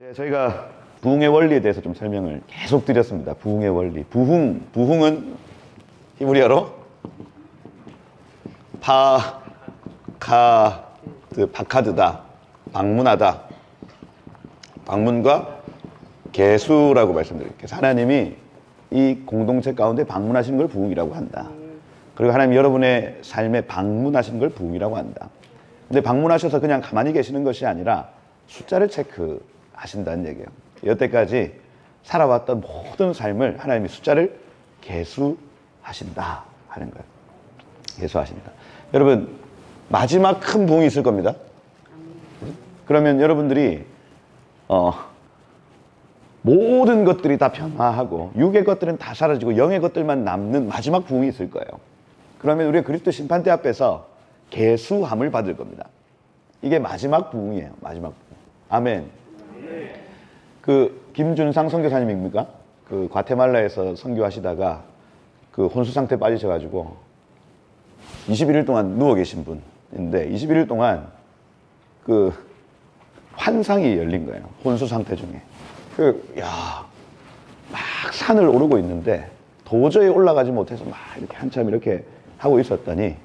네, 저희가 부흥의 원리에 대해서 좀 설명을 계속 드렸습니다. 부흥의 원리. 부흥은 히브리어로 바카드다. 방문하다. 방문과 계수라고 말씀드릴게요. 하나님이 이 공동체 가운데 방문하신 걸 부흥이라고 한다. 그리고 하나님 여러분의 삶에 방문하신 걸 부흥이라고 한다. 근데 방문하셔서 그냥 가만히 계시는 것이 아니라 숫자를 체크하신다는 얘기예요. 여태까지 살아왔던 모든 삶을 하나님이 숫자를 계수하신다 하는 거예요. 계수하신다. 여러분, 마지막 큰 부흥이 있을 겁니다. 그러면 여러분들이 모든 것들이 다 변화하고 육의 것들은 다 사라지고 영의 것들만 남는 마지막 부흥이 있을 거예요. 그러면 우리가 그리스도 심판대 앞에서 계수함을 받을 겁니다. 이게 마지막 부흥이에요. 마지막 부흥. 아멘. 그 김준상 선교사님입니까? 그 과테말라에서 선교하시다가 그 혼수 상태에 빠지셔가지고 21일 동안 누워 계신 분인데 21일 동안 그 환상이 열린 거예요. 혼수 상태 중에. 막 산을 오르고 있는데 도저히 올라가지 못해서 막 이렇게 한참 이렇게 하고 있었더니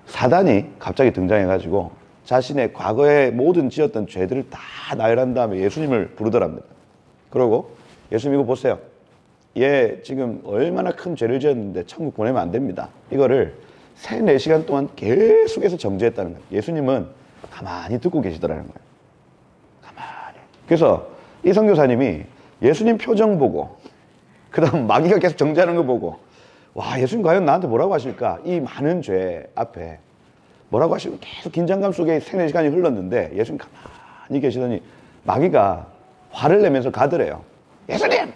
사단이 갑자기 등장해가지고 자신의 과거에 모든 지었던 죄들을 다 나열한 다음에 예수님을 부르더랍니다. 그러고 예수님 이거 보세요. 얘 지금 얼마나 큰 죄를 지었는데 천국 보내면 안 됩니다. 이거를 3-4시간 동안 계속해서 정죄했다는 거예요. 예수님은 가만히 듣고 계시더라는 거예요. 가만히. 그래서 이 선교사님이 예수님 표정 보고 그 다음 마귀가 계속 정죄하는 거 보고 와, 예수님 과연 나한테 뭐라고 하실까? 이 많은 죄 앞에 뭐라고 하시고 계속 긴장감 속에 3-4시간이 흘렀는데 예수님 가만히 계시더니 마귀가 화를 내면서 가더래요. 예수님!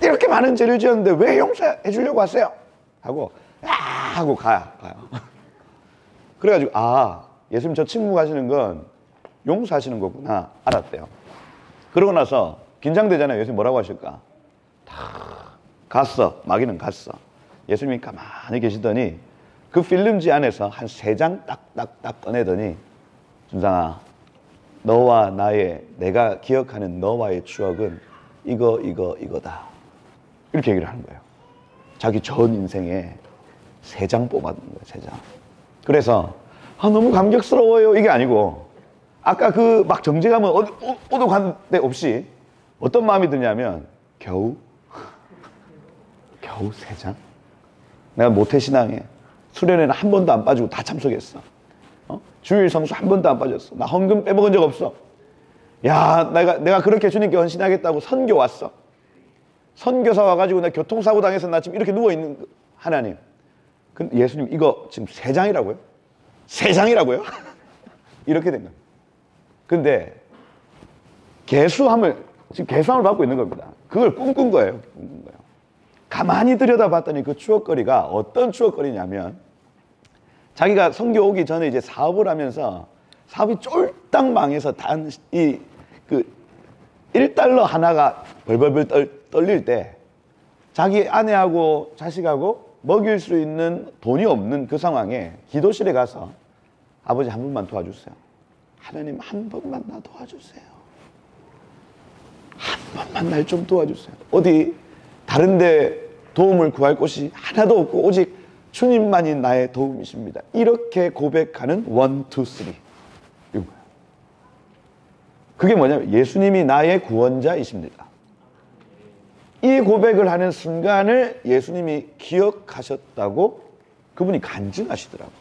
이렇게 많은 죄를 지었는데 왜 용서해 주려고 하세요? 하고 가요. 그래가지고 예수님 저 침묵하시는 건 용서하시는 거구나 알았대요. 그러고 나서 긴장되잖아요. 예수님 뭐라고 하실까? 갔어. 마귀는 갔어. 예수님이 가만히 계시더니 그 필름지 안에서 한 3장 딱딱딱 꺼내더니 준상아, 너와 내가 기억하는 너와의 추억은 이거다. 이렇게 얘기를 하는 거예요. 자기 전 인생에 3장 뽑아둔 거예요. 3장. 그래서 너무 감격스러워요. 이게 아니고 아까 그 막 정죄감은 어도 간 데 없이 어떤 마음이 드냐면 겨우 3장? 내가 모태신앙에 수련회는 한 번도 안 빠지고 다 참석했어. 주일 성수 한 번도 안 빠졌어. 나 헌금 빼먹은 적 없어. 야, 내가 그렇게 주님께 헌신하겠다고 선교 왔어. 선교사 와가지고 나 교통사고 당해서 나 지금 이렇게 누워있는 하나님. 근데 예수님 이거 지금 3장이라고요? 3장이라고요? 이렇게 된 거예요. 근데 지금 계수함을 받고 있는 겁니다. 그걸 꿈꾼 거예요. 가만히 들여다봤더니 그 추억거리가 어떤 추억거리냐면 자기가 선교 오기 전에 이제 사업을 하면서 사업이 쫄딱 망해서 그 1달러 하나가 벌벌벌 떨릴 때 자기 아내하고 자식하고 먹일 수 있는 돈이 없는 그 상황에 기도실에 가서 아버지 한 번만 도와주세요. 하나님 한 번만 나 도와주세요. 한 번만 날 좀 도와주세요. 어디 다른 데 도움을 구할 곳이 하나도 없고 오직 주님만이 나의 도움이십니다. 이렇게 고백하는 1, 2, 3 이거예요. 그게 뭐냐면 예수님이 나의 구원자이십니다. 이 고백을 하는 순간을 예수님이 기억하셨다고 그분이 간증하시더라고요.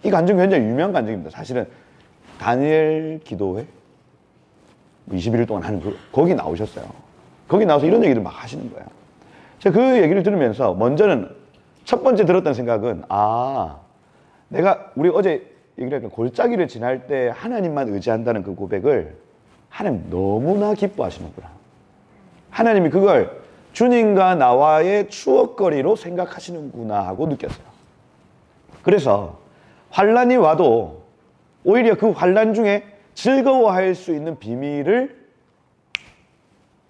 이 간증 굉장히 유명한 간증입니다. 사실은 다니엘 기도회 21일 동안 하는 거기 나오셨어요. 거기 나와서 이런 얘기를 막 하시는 거예요. 제가 그 얘기를 들으면서 먼저는 첫 번째 들었던 생각은 우리 어제 얘기를 했던 골짜기를 지날 때 하나님만 의지한다는 그 고백을 하나님 너무나 기뻐하시는구나. 하나님이 그걸 주님과 나와의 추억거리로 생각하시는구나 하고 느꼈어요. 그래서 환난이 와도 오히려 그 환난 중에 즐거워할 수 있는 비밀을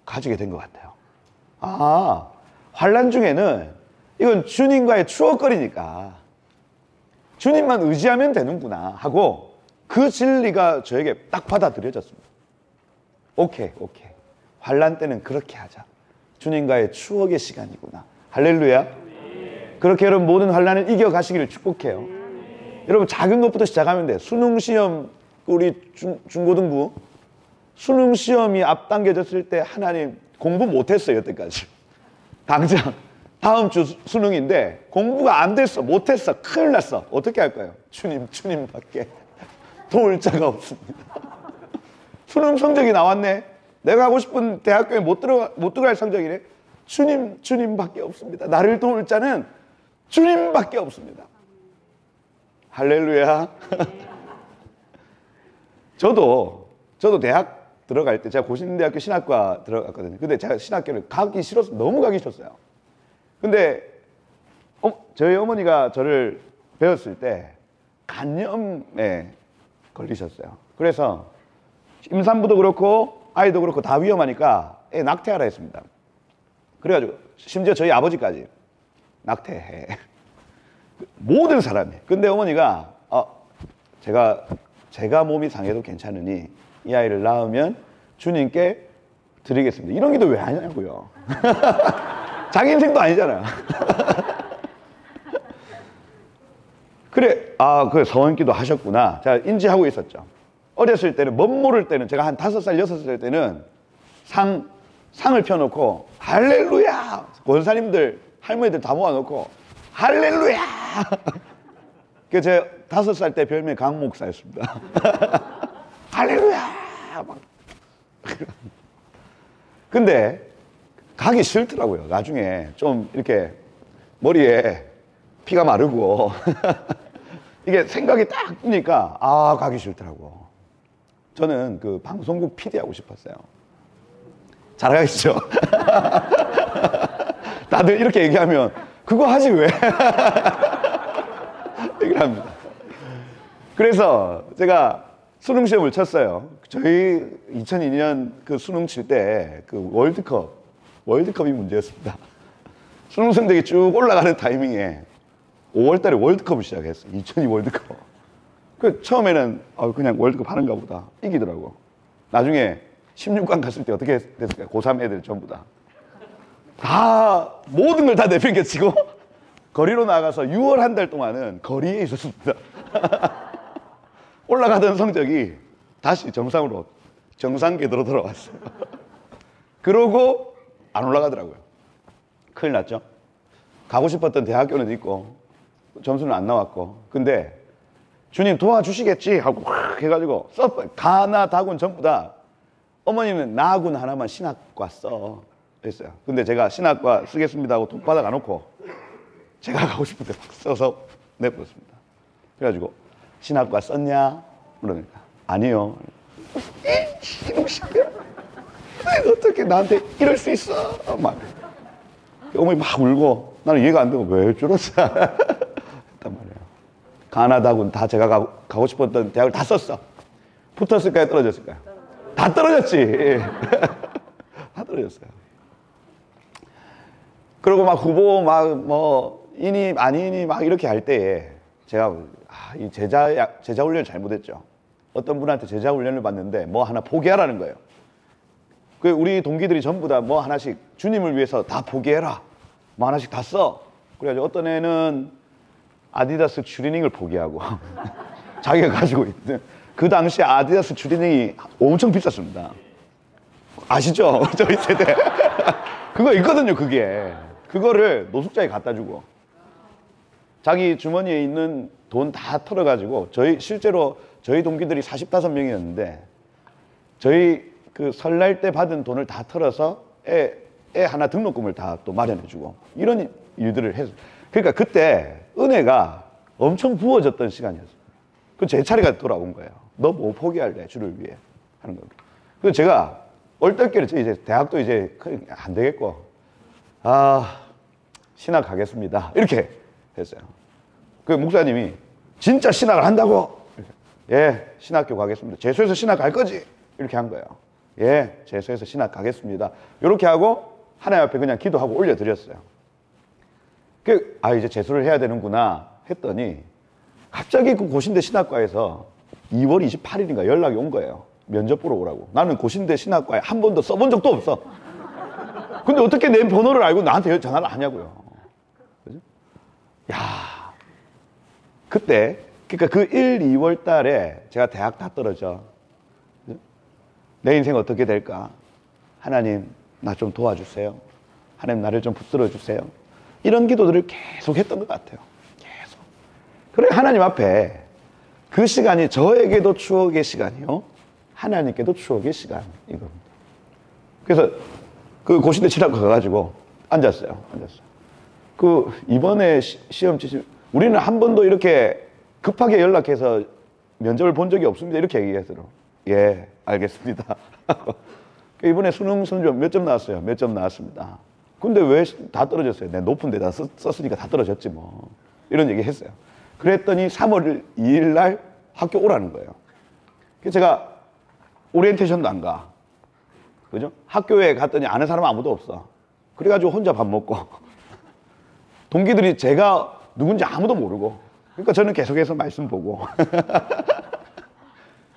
가지게 된 것 같아요. 환난 중에는 이건 주님과의 추억거리니까 주님만 의지하면 되는구나 하고 그 진리가 저에게 딱 받아들여졌습니다. 오케이. 환난 때는 그렇게 하자. 주님과의 추억의 시간이구나. 할렐루야. 그렇게 여러분 모든 환난을 이겨가시기를 축복해요. 여러분 작은 것부터 시작하면 돼. 수능 시험, 우리 중고등부 수능 시험이 앞당겨졌을 때 하나님 공부 못했어요. 여태까지. 당장 다음 주 수능인데 공부가 안 됐어. 못했어. 큰일 났어. 어떻게 할까요? 주님밖에 도울 자가 없습니다. 수능 성적이 나왔네. 내가 하고 싶은 대학교에 못 들어갈 성적이네. 주님밖에 없습니다. 나를 도울 자는 주님밖에 없습니다. 할렐루야. 저도 대학 들어갈 때 제가 고신대학교 신학과 들어갔거든요. 근데 제가 신학교를 가기 싫어서 너무 가기 싫었어요. 근데 저희 어머니가 저를 배웠을 때 간염에 걸리셨어요. 그래서 임산부도 그렇고 아이도 그렇고 다 위험하니까 애 낙태하라 했습니다. 그래가지고 심지어 저희 아버지까지 낙태해. 모든 사람이. 근데 어머니가 제가 몸이 상해도 괜찮으니 이 아이를 낳으면 주님께 드리겠습니다. 이런 기도 왜 하냐고요. 자기 인생도 아니잖아. 그래 서원기도 하셨구나. 제가 인지하고 있었죠. 어렸을 때는 모를 때는 제가 한 5살, 6살 때는 상을 펴놓고 할렐루야! 권사님들, 할머니들 다 모아놓고 할렐루야! 그 제가 5살 때 별명이 강목사였습니다. 할렐루야! 막. 근데 가기 싫더라고요. 나중에 좀 이렇게 머리에 피가 마르고 이게 생각이 딱 드니까 가기 싫더라고. 저는 그 방송국 PD 하고 싶었어요. 잘 알겠죠? 다들 이렇게 얘기하면 그거 하지 왜? 얘기를 합니다. 그래서 제가 수능 시험을 쳤어요. 저희 2002년 그 수능 칠 때 그 월드컵이 문제였습니다. 수능 성적이 쭉 올라가는 타이밍에 5월 달에 월드컵을 시작했어요. 2002 월드컵. 그 처음에는 그냥 월드컵 하는가 보다. 이기더라고. 나중에 16강 갔을 때 어떻게 됐을까요? 고3 애들 전부 다 모든 걸 다 내팽개치고 거리로 나가서 6월 한 달 동안은 거리에 있었습니다. 올라가던 성적이 다시 정상 궤도로 돌아왔어요. 그러고 안 올라가더라고요. 큰일 났죠. 가고 싶었던 대학교는 있고 점수는 안 나왔고, 근데 주님 도와주시겠지 하고 확 해가지고 썼어요. 가나 다군 전부 다. 어머니는 나군 하나만 신학과 써 했어요. 근데 제가 신학과 쓰겠습니다 하고 돈바닥 안 놓고 제가 가고 싶은데 막 써서 내버렸습니다. 그래가지고 신학과 썼냐? 그러니까 아니요. 어떻게 나한테 이럴 수 있어? 막 어머니 막 울고 나는 이해가 안 되고 왜 저러지? 했단 말이에요. 가나다군 다 제가 가고 싶었던 대학을 다 썼어. 붙었을까요? 떨어졌을까요? 다 떨어졌지. 다 떨어졌어요. 그리고 막 후보 이니 아니니 막 이렇게 할 때에 제가 이 제자 훈련을 잘못했죠. 어떤 분한테 제자 훈련을 받는데 뭐 하나 포기하라는 거예요. 그 우리 동기들이 전부 다 뭐 하나씩 주님을 위해서 다 포기해라. 뭐 하나씩 다 써. 그래가지고 어떤 애는 아디다스 추리닝을 포기하고 자기가 가지고 있는 그 당시에 아디다스 추리닝이 엄청 비쌌습니다. 아시죠? 저희 세대. 그거 있거든요, 그게. 그거를 노숙자에 갖다 주고 자기 주머니에 있는 돈 다 털어가지고 실제로 저희 동기들이 45명이었는데 저희 그 설날 때 받은 돈을 다 털어서 애 하나 등록금을 다 또 마련해주고 이런 일들을 했어요. 그러니까 그때 은혜가 엄청 부어졌던 시간이었어요. 그 제 차례가 돌아온 거예요. 너 뭐 포기할래? 주를 위해 하는 겁니다. 그래서 제가 얼떨결에 이제 대학도 이제 안 되겠고 신학 가겠습니다. 이렇게 했어요. 그 목사님이 진짜 신학을 한다고? 예, 신학교 가겠습니다. 재수해서 신학 갈 거지? 이렇게 한 거예요. 예, 재수해서 신학 가겠습니다. 이렇게 하고 하나님 앞에 그냥 기도하고 올려드렸어요. 이제 재수를 해야 되는구나 했더니 갑자기 그 고신대 신학과에서 2월 28일인가 연락이 온 거예요. 면접 보러 오라고. 나는 고신대 신학과에 한 번도 써본 적도 없어. 근데 어떻게 내 번호를 알고 나한테 전화를 하냐고요. 그죠? 야, 그때 그러니까 그 1, 2월 달에 제가 대학 다 떨어져. 그죠? 내 인생 어떻게 될까? 하나님 나 좀 도와주세요. 하나님 나를 좀 붙들어 주세요. 이런 기도들을 계속 했던 것 같아요. 계속. 그래 하나님 앞에 그 시간이 저에게도 추억의 시간이요. 하나님께도 추억의 시간인 겁니다. 그래서 그 고신대 치라고 가가지고 앉았어요. 그 이번에 시험 치시 우리는 한 번도 이렇게 급하게 연락해서 면접을 본 적이 없습니다. 이렇게 얘기하더라고요. 예, 알겠습니다. 이번에 수능 성적 몇 점 나왔어요? 몇 점 나왔습니다. 근데 왜 다 떨어졌어요? 내가 높은 데다 썼으니까 다 떨어졌지 뭐. 이런 얘기 했어요. 그랬더니 3월 2일 날 학교 오라는 거예요. 그래서 제가 오리엔테이션도 안 가. 그죠? 학교에 갔더니 아는 사람 아무도 없어. 그래가지고 혼자 밥 먹고. 동기들이 제가 누군지 아무도 모르고. 그러니까 저는 계속해서 말씀 보고.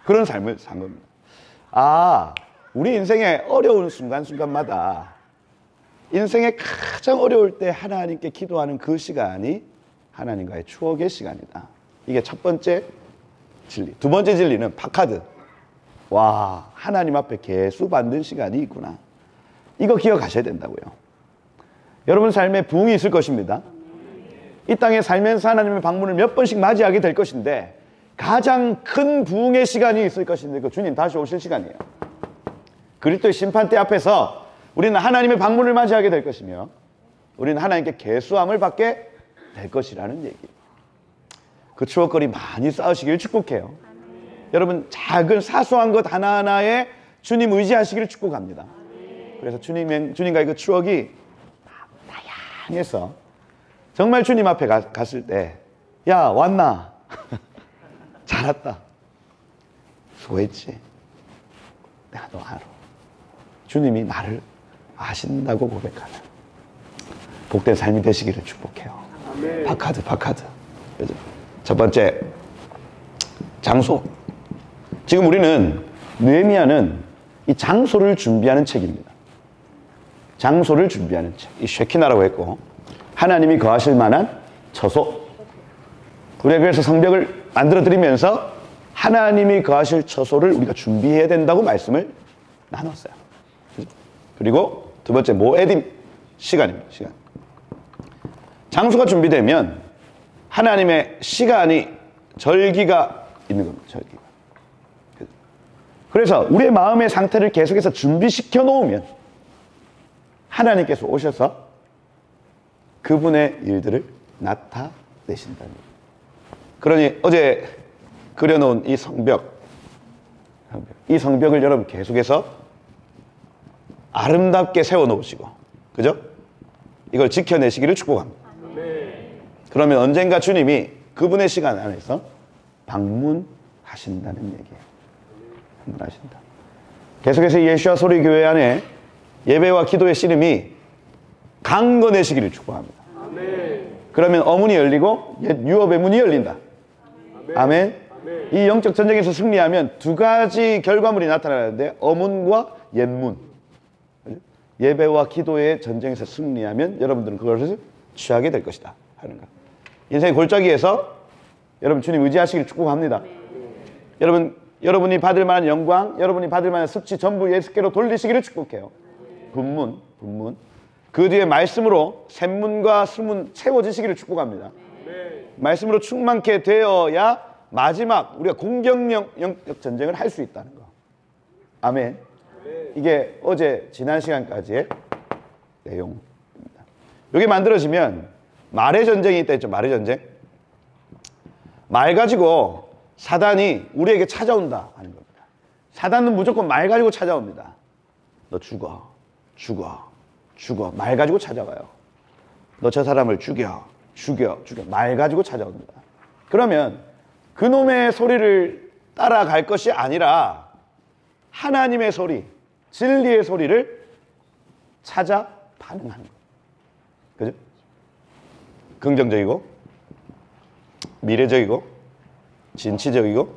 그런 삶을 산 겁니다. 아, 우리 인생의 어려운 순간순간마다 인생의 가장 어려울 때 하나님께 기도하는 그 시간이 하나님과의 추억의 시간이다. 이게 첫 번째 진리. 두 번째 진리는 파카드. 와, 하나님 앞에 계수 받는 시간이 있구나. 이거 기억하셔야 된다고요. 여러분 삶에 부흥이 있을 것입니다. 이 땅에 살면서 하나님의 방문을 몇 번씩 맞이하게 될 것인데 가장 큰 부흥의 시간이 있을 것인데 그 주님 다시 오실 시간이에요. 그리스도의 심판대 앞에서 우리는 하나님의 방문을 맞이하게 될 것이며 우리는 하나님께 계수함을 받게 될 것이라는 얘기. 그 추억거리 많이 쌓으시길 축복해요. 여러분 작은 사소한 것 하나하나에 주님 의지하시기를 축복합니다. 그래서 주님과의 그 추억이 다양해서 정말 주님 앞에 갔을 때 야 왔나? 잘 왔다. 수고했지. 내가 너 알아. 주님이 나를 아신다고 고백하는 복된 삶이 되시기를 축복해요. 파카드. 그죠? 첫 번째 장소. 지금 우리는 느헤미야는 이 장소를 준비하는 책입니다. 장소를 준비하는 책. 이 쉐키나라고 했고 하나님이 거하실 만한 처소. 우리가 그래서 성벽을 만들어 드리면서 하나님이 거하실 처소를 우리가 준비해야 된다고 말씀을 나눴어요. 그리고 두 번째 모에딤 시간입니다. 시간. 장소가 준비되면 하나님의 시간이 절기가 있는 겁니다. 절기가. 그래서 우리의 마음의 상태를 계속해서 준비시켜 놓으면 하나님께서 오셔서 그분의 일들을 나타내신다는 거예요. 그러니 어제 그려놓은 이 성벽, 이 성벽을 여러분 계속해서 아름답게 세워놓으시고, 그죠? 이걸 지켜내시기를 축복합니다. 그러면 언젠가 주님이 그분의 시간 안에서 방문하신다는 얘기예요. 방문하신다. 계속해서 예수와 소리 교회 안에 예배와 기도의 씨름이 강건해지기를 축복합니다. 그러면 어문이 열리고 옛 유업의 문이 열린다. 아멘. 이 영적 전쟁에서 승리하면 두 가지 결과물이 나타나는데 어문과 옛문. 예배와 기도의 전쟁에서 승리하면 여러분들은 그것을 취하게 될 것이다 하는 것. 인생의 골짜기에서 여러분 주님 의지하시기를 축복합니다. 여러분이 받을 만한 영광, 여러분이 받을 만한 습치 전부 예수께로 돌리시기를 축복해요. 분문. 그 뒤에 말씀으로 샘문과 수문 채워지시기를 축복합니다. 말씀으로 충만케 되어야 마지막 우리가 공격력 영적 전쟁을 할 수 있다는 거. 아멘. 이게 어제 지난 시간까지의 내용입니다. 이게 만들어지면 말의 전쟁이 있다 했죠. 말의 전쟁. 말 가지고 사단이 우리에게 찾아온다 하는 겁니다. 사단은 무조건 말 가지고 찾아옵니다. 너 죽어. 말 가지고 찾아와요. 너 저 사람을 죽여. 말 가지고 찾아옵니다. 그러면 그놈의 소리를 따라갈 것이 아니라 하나님의 소리, 진리의 소리를 찾아 반응하는 거예요. 그죠? 긍정적이고 미래적이고 진취적이고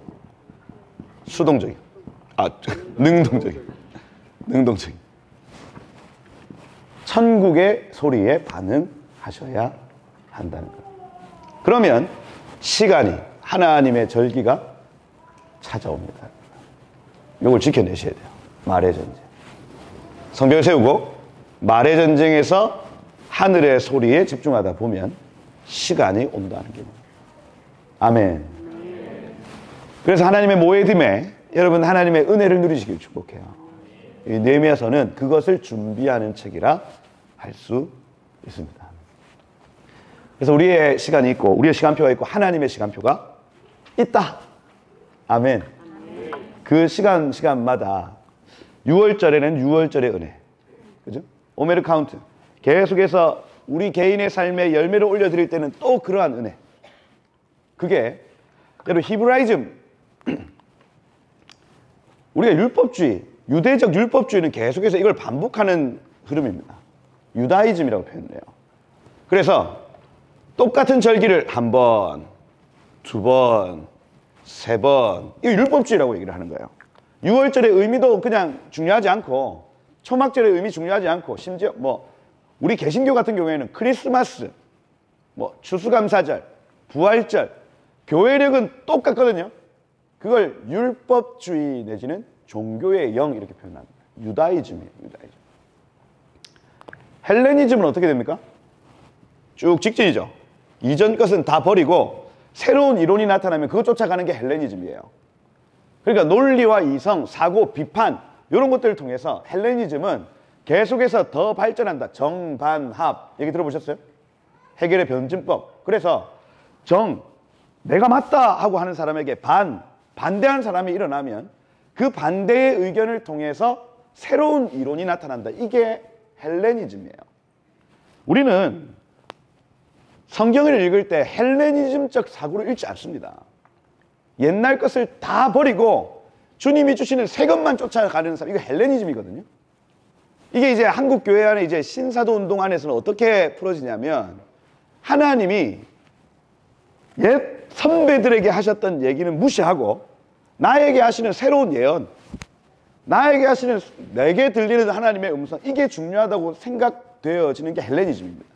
수동적이고 아, 능동적인. 능동적인. 천국의 소리에 반응하셔야 한다는 것. 그러면 시간이, 하나님의 절기가 찾아옵니다. 이걸 지켜내셔야 돼요. 말의 전쟁. 성벽을 세우고 말의 전쟁에서 하늘의 소리에 집중하다 보면 시간이 온다는 게 아멘. 그래서 하나님의 모에딤에 여러분 하나님의 은혜를 누리시길 축복해요. 느헤미야서는 그것을 준비하는 책이라 할 수 있습니다. 그래서 우리의 시간이 있고 우리의 시간표가 있고 하나님의 시간표가 있다. 아멘. 그 시간마다 6월절에는 6월절의 은혜, 그죠? 오메르 카운트 계속해서 우리 개인의 삶에 열매를 올려드릴 때는 또 그러한 은혜. 그게 여러분 히브라이즘, 우리가 율법주의, 유대적 율법주의는 계속해서 이걸 반복하는 흐름입니다. 유다이즘이라고 표현을 해요. 그래서 똑같은 절기를 한 번, 두 번, 세 번, 이거 율법주의라고 얘기를 하는 거예요. 6월절의 의미도 그냥 중요하지 않고, 초막절의 의미 중요하지 않고, 심지어 우리 개신교 같은 경우에는 크리스마스, 추수감사절, 부활절, 교회력은 똑같거든요. 그걸 율법주의 내지는 종교의 영 이렇게 표현합니다. 유다이즘이에요. 유다이즘. 헬레니즘은 어떻게 됩니까? 쭉 직진이죠. 이전 것은 다 버리고 새로운 이론이 나타나면 그거 쫓아가는 게 헬레니즘이에요. 그러니까 논리와 이성, 사고, 비판 이런 것들을 통해서 헬레니즘은 계속해서 더 발전한다. 정반합 얘기 들어보셨어요? 해결의 변증법. 그래서 내가 맞다 하고 하는 사람에게 반대하는 사람이 일어나면 그 반대의 의견을 통해서 새로운 이론이 나타난다. 이게 헬레니즘이에요. 우리는 성경을 읽을 때 헬레니즘적 사고를 읽지 않습니다. 옛날 것을 다 버리고 주님이 주시는 새 것만 쫓아가는 사람, 이거 헬레니즘이거든요. 이게 이제 한국 교회 안에 이제 신사도 운동 안에서는 어떻게 풀어지냐면 하나님이 옛 선배들에게 하셨던 얘기는 무시하고 나에게 하시는 새로운 예언, 나에게 하시는 내게 들리는 하나님의 음성, 이게 중요하다고 생각되어지는 게 헬레니즘입니다.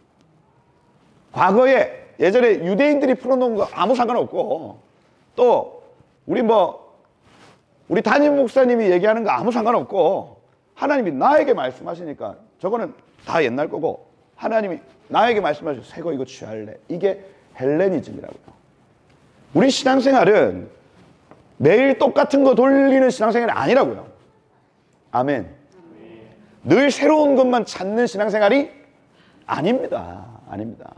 과거에 예전에 유대인들이 풀어놓은 거 아무 상관없고 또 우리 담임 목사님이 얘기하는 거 아무 상관없고 하나님이 나에게 말씀하시니까 저거는 다 옛날 거고 하나님이 나에게 말씀하시고 새 거 이거 취할래. 이게 헬레니즘이라고요. 우리 신앙생활은 매일 똑같은 거 돌리는 신앙생활이 아니라고요. 아멘. 늘 새로운 것만 찾는 신앙생활이 아닙니다. 아닙니다.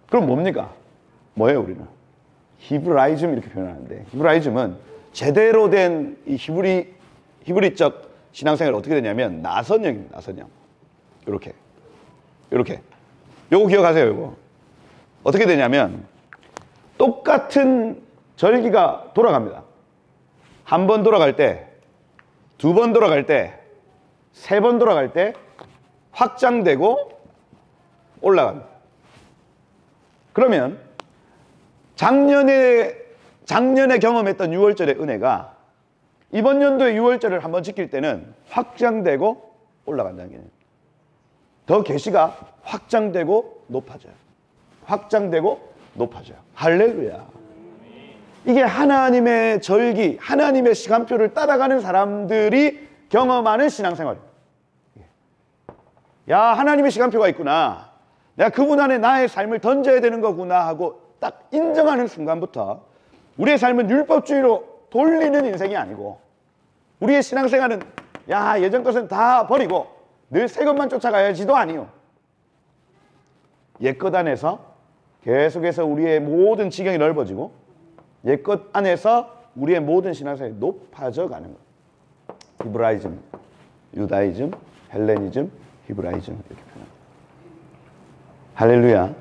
그럼 뭡니까? 뭐예요, 우리는? 히브라이즘 이렇게 표현하는데, 히브라이즘은 제대로 된 이 히브리적 신앙생활이 어떻게 되냐면 나선형입니다. 나선형. 이렇게. 요거 기억하세요, 요거. 어떻게 되냐면 똑같은 절기가 돌아갑니다. 한 번 돌아갈 때, 두 번 돌아갈 때, 세 번 돌아갈 때 확장되고 올라갑니다. 그러면 작년에 경험했던 6월절의 은혜가 이번 연도에 6월절을 한번 지킬 때는 확장되고 올라간다는 개념입니다. 더 계시가 확장되고 높아져요. 확장되고 높아져요. 할렐루야. 이게 하나님의 절기, 하나님의 시간표를 따라가는 사람들이 경험하는 신앙생활입니다. 야, 하나님의 시간표가 있구나. 내가 그분 안에 나의 삶을 던져야 되는 거구나 하고 딱 인정하는 순간부터 우리의 삶은 율법주의로 돌리는 인생이 아니고 우리의 신앙생활은 야, 예전 것은 다 버리고 늘 새 것만 쫓아가야지도 아니요. 옛것 안에서 계속해서 우리의 모든 지경이 넓어지고 옛것 안에서 우리의 모든 신앙생활이 높아져 가는 것. 히브라이즘, 유다이즘, 헬레니즘, 히브라이즘 이렇게 표현합니다. 할렐루야.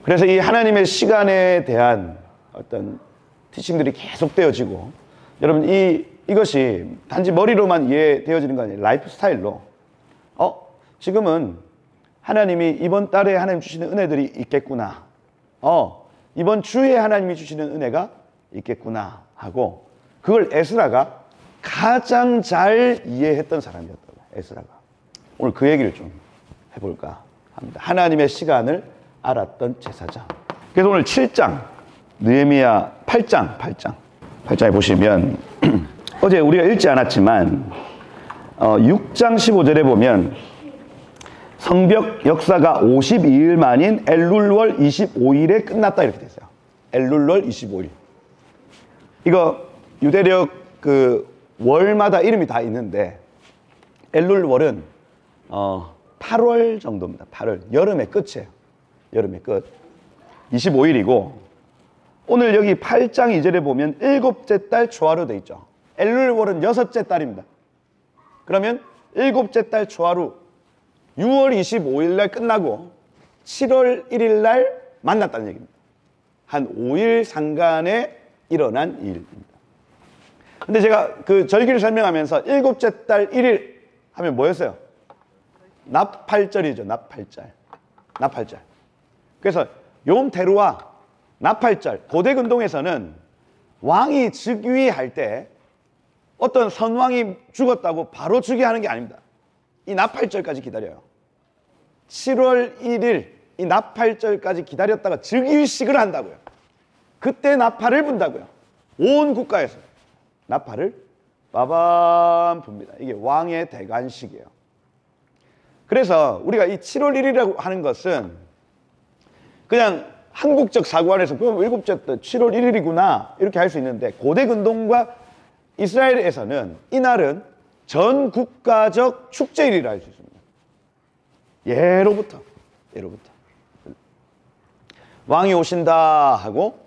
그래서 이 하나님의 시간에 대한 어떤 티칭들이 계속되어지고 여러분 이것이 단지 머리로만 이해되어지는 거 아니에요. 라이프 스타일로 지금은 하나님이 이번 달에 하나님 주시는 은혜들이 있겠구나. 이번 주에 하나님이 주시는 은혜가 있겠구나 하고 그걸 에스라가 가장 잘 이해했던 사람이었다고, 에스라가. 오늘 그 얘기를 좀 해볼까 합니다. 하나님의 시간을 알았던 제사장. 그래서 오늘 7장, 느헤미야 8장에 보시면 어제 우리가 읽지 않았지만 6장 15절에 보면 성벽 역사가 52일 만인 엘룰월 25일에 끝났다 이렇게 돼 있어요. 엘룰월 25일. 이거 유대력 그 월마다 이름이 다 있는데 엘룰월은 8월 정도입니다. 8월. 여름의 끝이에요. 여름의 끝. 25일이고 오늘 여기 8장 2절에 보면 7째 달 초하루 돼 있죠. 엘룰월은 6째 달입니다. 그러면 7째 달 초하루 6월 25일 날 끝나고 7월 1일 날 만났다는 얘기입니다. 한 5일 상간에 일어난 일입니다. 근데 제가 그 절기를 설명하면서 7째 달 1일 하면 뭐였어요? 나팔절이죠. 나팔절. 그래서 욤 테루와 나팔절, 고대 근동에서는 왕이 즉위할 때 어떤 선왕이 죽었다고 바로 즉위하는 게 아닙니다. 이 나팔절까지 기다려요. 7월 1일 이 나팔절까지 기다렸다가 즉위식을 한다고요. 그때 나팔을 분다고요. 온 국가에서 나팔을 빠밤 붑니다. 이게 왕의 대관식이에요. 그래서 우리가 이 7월 1일이라고 하는 것은 그냥 한국적 사고 안에서 그럼 7째 달 7월 1일이구나 이렇게 할 수 있는데 고대 근동과 이스라엘에서는 이날은 전 국가적 축제일이라 할 수 있습니다. 예로부터 왕이 오신다 하고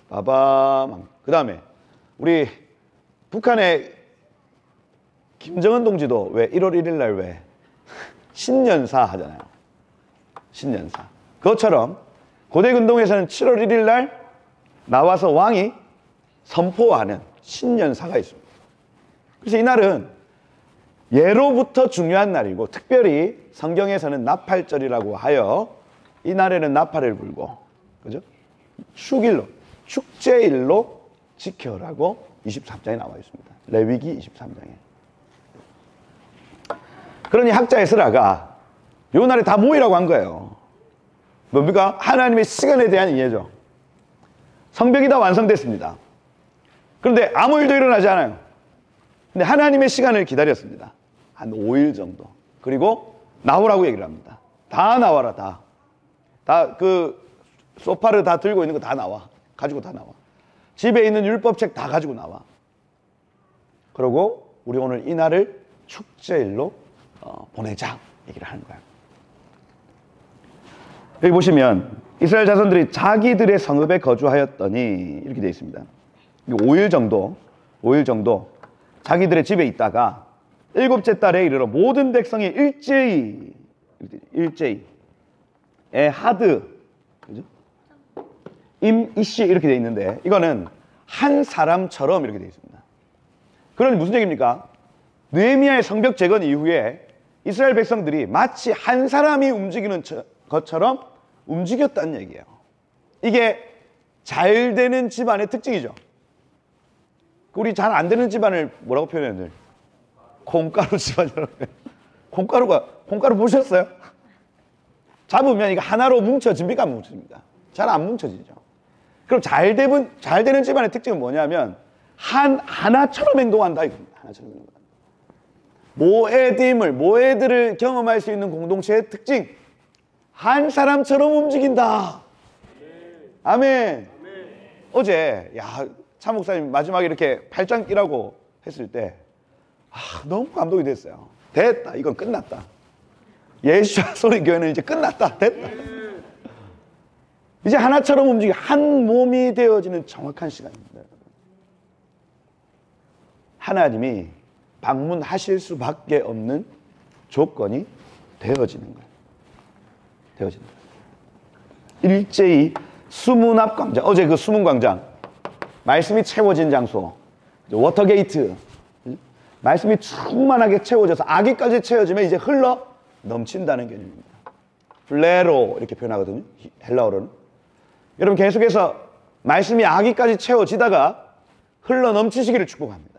빠밤. 그 다음에 우리 북한의 김정은 동지도 왜 1월 1일 날 왜 신년사 하잖아요. 신년사. 그것처럼 고대 근동에서는 7월 1일 날 나와서 왕이 선포하는 신년사가 있습니다. 그래서 이날은 예로부터 중요한 날이고 특별히 성경에서는 나팔절이라고 하여 이 날에는 나팔을 불고 그죠? 축일로 축제일로 지켜라고 23장에 나와 있습니다. 레위기 23장에. 그러니 학자 에스라가 요 날에 다 모이라고 한 거예요. 뭡니까? 하나님의 시간에 대한 이해죠. 성벽이 다 완성됐습니다. 그런데 아무 일도 일어나지 않아요. 근데 하나님의 시간을 기다렸습니다. 한 5일 정도. 그리고 나오라고 얘기를 합니다. 다 나와라, 다. 다 그 소파를 다 들고 있는 거 다 나와. 가지고 다 나와. 집에 있는 율법책 다 가지고 나와. 그러고 우리 오늘 이 날을 축제일로 보내자 얘기를 하는 거예요. 여기 보시면 이스라엘 자손들이 자기들의 성읍에 거주하였더니 이렇게 되어 있습니다. 5일 정도 자기들의 집에 있다가 7째 달에 이르러 모든 백성이 일제히 에하드 그죠? 임이시 이렇게 되어 있는데 이거는 한 사람처럼 이렇게 되어 있습니다. 그러니 무슨 얘기입니까? 느헤미야의 성벽 재건 이후에 이스라엘 백성들이 마치 한 사람이 움직이는 것처럼 움직였다는 얘기예요. 이게 잘 되는 집안의 특징이죠. 우리 잘 안 되는 집안을 뭐라고 표현해요? 콩가루 집안이라고. 콩가루 보셨어요? 잡으면 이거 하나로 뭉쳐집니까? 안 뭉쳐집니까? 잘 안 뭉쳐지죠. 그럼 잘 되는 집안의 특징은 뭐냐면 하나처럼 행동한다 이겁니다. 하나처럼 행동한다. 모에들을 경험할 수 있는 공동체의 특징. 한 사람처럼 움직인다. 아멘. 어제 차 목사님 마지막에 이렇게 팔짱 끼라고 했을 때 너무 감동이 됐어요. 됐다. 이건 끝났다. 예수와 소리교회는 이제 끝났다. 됐다. 이제 하나처럼 움직이고 한 몸이 되어지는 정확한 시간입니다. 하나님이 방문하실 수밖에 없는 조건이 되어지는 거예요. 되어지는 거예요. 일제히 수문앞 광장, 어제 그 수문 광장, 말씀이 채워진 장소, 워터게이트, 말씀이 충만하게 채워져서 아기까지 채워지면 이제 흘러 넘친다는 개념입니다. 플레로 이렇게 표현하거든요. 헬라어로는. 여러분 계속해서 말씀이 아기까지 채워지다가 흘러 넘치시기를 축복합니다.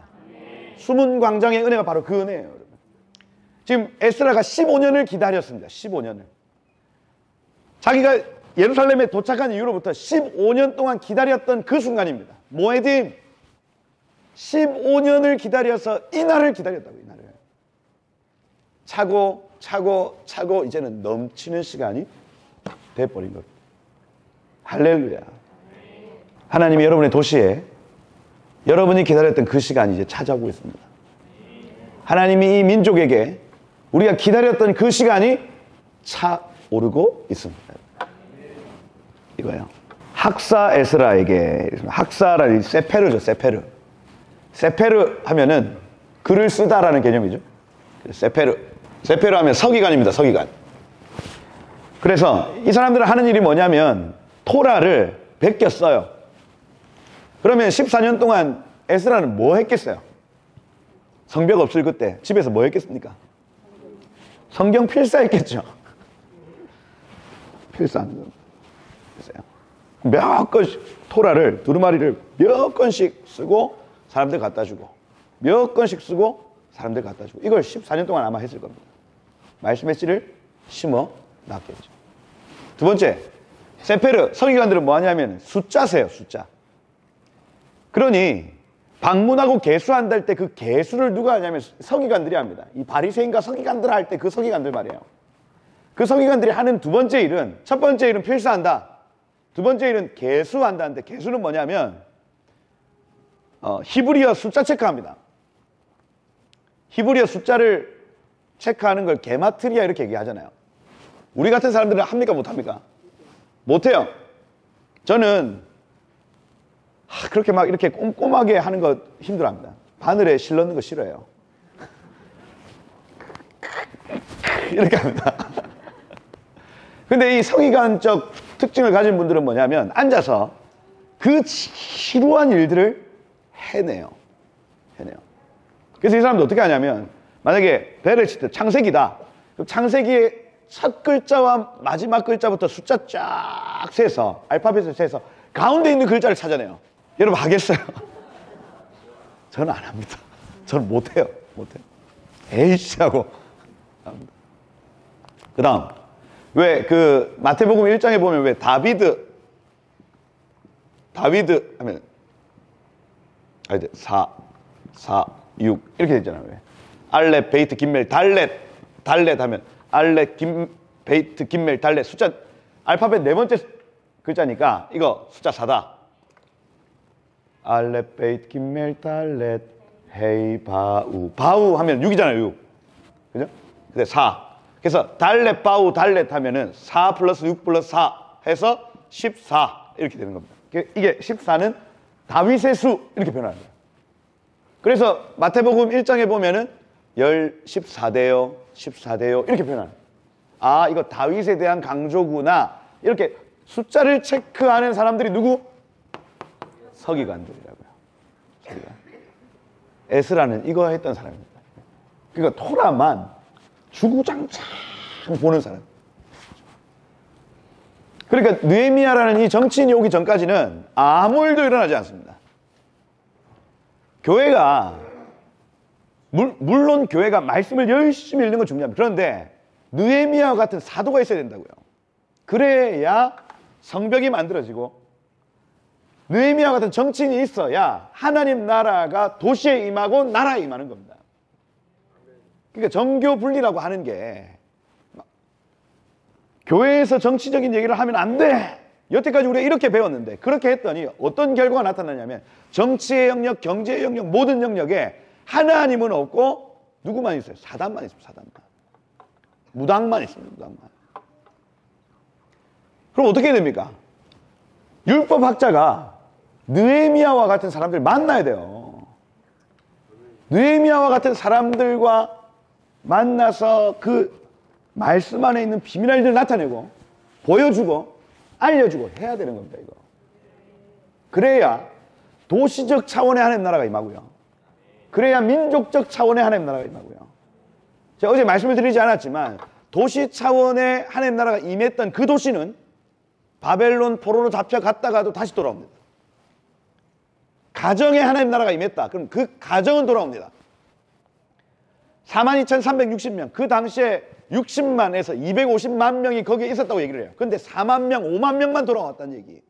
숨은 광장의 은혜가 바로 그 은혜예요. 여러분. 지금 에스라가 15년을 기다렸습니다. 15년을. 자기가 예루살렘에 도착한 이후로부터 15년 동안 기다렸던 그 순간입니다. 모에딤. 15년을 기다려서 이 날을 기다렸다고, 이 날을. 차고 이제는 넘치는 시간이 돼버린 겁니다. 할렐루야. 하나님이 여러분의 도시에 여러분이 기다렸던 그 시간이 이제 찾아오고 있습니다. 하나님이 이 민족에게 우리가 기다렸던 그 시간이 차오르고 있습니다. 이거예요. 학사 에스라에게, 학사라는 세페르죠, 세페르. 세페르 하면은 글을 쓰다라는 개념이죠. 세페르 하면 서기관입니다. 서기관. 그래서 이 사람들은 하는 일이 뭐냐면 토라를 베껴 써요. 그러면 14년 동안 에스라는 뭐 했겠어요? 성벽 없을 그때 집에서 뭐 했겠습니까? 성경 필사했겠죠. 필사하는 거. 몇 건씩 토라를, 두루마리를 몇 건씩 쓰고 사람들 갖다 주고, 몇 건씩 쓰고 사람들 갖다 주고, 이걸 14년 동안 아마 했을 겁니다. 말씀의 씨를 심어 놨겠죠. 두 번째, 세페르, 서기관들은 뭐 하냐면 숫자 세요, 숫자. 그러니 방문하고 계수한다 할 때 그 계수를 누가 하냐면 서기관들이 합니다. 이 바리새인과 서기관들 할 때 그 서기관들 말이에요. 그 서기관들이 하는 두 번째 일은, 첫 번째 일은 필사한다. 두 번째 일은 계수한다는데, 계수는 뭐냐면 히브리어 숫자 체크합니다. 히브리어 숫자를 체크하는 걸 게마트리아 이렇게 얘기하잖아요. 우리 같은 사람들은 합니까, 못합니까? 못해요. 저는 그렇게 막 이렇게 꼼꼼하게 하는 거 힘들어합니다. 바늘에 실 넣는 거 싫어해요. 이렇게 합니다. 근데 이 서기관적 특징을 가진 분들은 뭐냐면 앉아서 그 지루한 일들을 해내요. 그래서 이 사람도 어떻게 하냐면, 만약에 베레시트, 창세기다. 그럼 창세기의 첫 글자와 마지막 글자부터 숫자 쫙 세서, 알파벳을 세서 가운데 있는 글자를 찾아내요. 여러분 하겠어요? 저는 안 합니다. 저는 못해요. 에이씨 하고 합니다. 그 다음, 왜 그 마태복음 1장에 보면 왜 다비드 하면 4, 6 이렇게 되잖아요. 왜? 알렛, 베이트, 김멜, 달렛 하면 알렛, 베이트, 김멜, 달렛. 숫자 알파벳 네 번째 글자니까 이거 숫자 4다. 알렛, 베이트, 김멜, 달렛, 헤이, 바우 하면 6이잖아요. 6. 그죠? 근데 4. 그래서 달렛, 바우, 달렛 하면은 4 플러스 6 플러스 4 해서 14 이렇게 되는 겁니다. 이게 14는 다윗의 수 이렇게 변하는 거예요. 그래서 마태복음 1장에 보면은 14대요, 14대요 이렇게 변하는 거예요. 아, 이거 다윗에 대한 강조구나. 이렇게 숫자를 체크하는 사람들이 누구? 서기관들이라고요. 서기관. 에스라는 이거 했던 사람입니다. 그러니까 토라만 주구장창 보는 사람. 그러니까 느헤미야라는 이 정치인이 오기 전까지는 아무 일도 일어나지 않습니다. 교회가 물론 교회가 말씀을 열심히 읽는 건 중요합니다. 그런데 느헤미야와 같은 사도가 있어야 된다고요. 그래야 성벽이 만들어지고 느헤미야와 같은 정치인이 있어야 하나님 나라가 도시에 임하고 나라에 임하는 겁니다. 그러니까 정교 분리라고 하는 게 교회에서 정치적인 얘기를 하면 안 돼. 여태까지 우리가 이렇게 배웠는데 그렇게 했더니 어떤 결과가 나타나냐면 정치의 영역, 경제의 영역, 모든 영역에 하나님은 없고 누구만 있어요? 사단만 있습니다. 사단만. 무당만 있습니다. 무당만. 그럼 어떻게 됩니까? 율법학자가 느헤미야와 같은 사람들 만나야 돼요. 느헤미야와 같은 사람들과 만나서 그 말씀 안에 있는 비밀한 일들을 나타내고 보여주고 알려주고 해야 되는 겁니다. 이거. 그래야 도시적 차원의 하나님 나라가 임하고요. 그래야 민족적 차원의 하나님 나라가 임하고요. 제가 어제 말씀을 드리지 않았지만 도시 차원의 하나님 나라가 임했던 그 도시는 바벨론 포로로 잡혀갔다가도 다시 돌아옵니다. 가정의 하나님 나라가 임했다. 그럼 그 가정은 돌아옵니다. 42,360명. 그 당시에 60만에서 250만 명이 거기에 있었다고 얘기를 해요. 근데 4만 명, 5만 명만 돌아왔다는 얘기.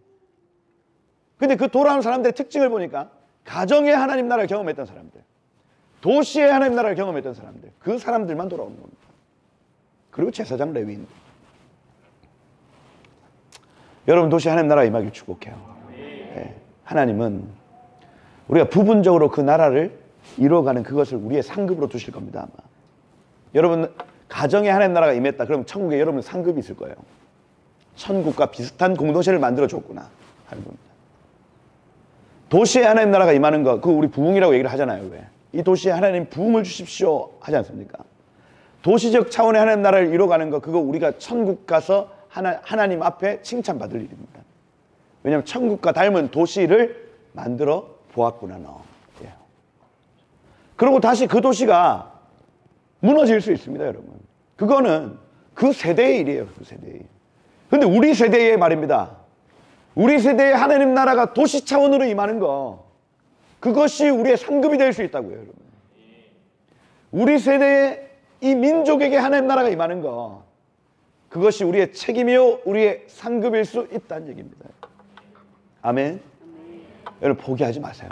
근데 그 돌아온 사람들의 특징을 보니까 가정의 하나님 나라를 경험했던 사람들, 도시의 하나님 나라를 경험했던 사람들, 그 사람들만 돌아오는 겁니다. 그리고 제사장 레위인들. 여러분, 도시의 하나님 나라에 임하길 축복해요. 네. 하나님은 우리가 부분적으로 그 나라를 이루어가는 그것을 우리의 상급으로 주실 겁니다. 아마. 여러분, 가정의 하나님 나라가 임했다. 그럼 천국에 여러분 상급이 있을 거예요. 천국과 비슷한 공동체를 만들어 줬구나 하는 겁니다. 도시의 하나님 나라가 임하는 거, 그거 우리 부흥이라고 얘기를 하잖아요. 왜? 이 도시에 하나님 부흥을 주십시오 하지 않습니까? 도시적 차원의 하나님 나라를 이루어가는 거, 그거 우리가 천국 가서 하나님 앞에 칭찬받을 일입니다. 왜냐하면 천국과 닮은 도시를 만들어 보았구나 너. 예. 그리고 다시 그 도시가 무너질 수 있습니다, 여러분. 그거는 그 세대의 일이에요. 그 세대의 일. 근데 우리 세대의 말입니다. 우리 세대의 하나님 나라가 도시 차원으로 임하는 거, 그것이 우리의 상급이 될 수 있다고요, 여러분. 우리 세대의 이 민족에게 하나님 나라가 임하는 거, 그것이 우리의 책임이요 우리의 상급일 수 있다는 얘기입니다. 아멘. 여러분, 포기하지 마세요.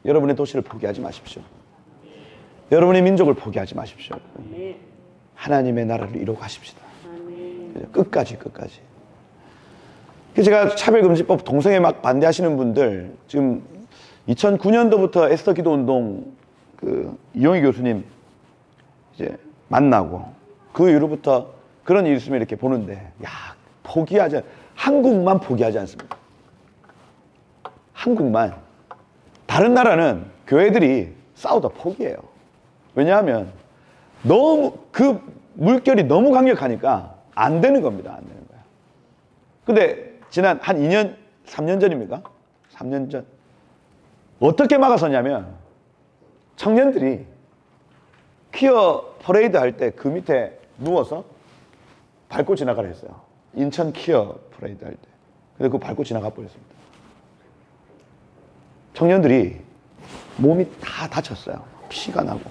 여러분의 도시를 포기하지 마십시오. 여러분의 민족을 포기하지 마십시오. 하나님의 나라를 이루어 가십시다. 끝까지. 제가 차별금지법 동성애 막 반대하시는 분들, 지금 2009년도부터 에스더 기도운동 그 이용희 교수님 이제 만나고 그 이후로부터 그런 일이 있으면 이렇게 보는데, 한국만 포기하지 않습니다. 한국만. 다른 나라는 교회들이 싸우다 포기해요. 왜냐하면 너무 그 물결이 너무 강력하니까 안 되는 겁니다. 안 되는 거야. 근데 지난 한 2년, 3년 전입니까? 3년 전 어떻게 막아섰냐면, 청년들이 퀴어 퍼레이드 할 때 그 밑에 누워서 밟고 지나가라 했어요. 인천 퀴어 퍼레이드 할 때. 근데 그거 밟고 지나가 버렸습니다. 청년들이 몸이 다 다쳤어요. 피가 나고.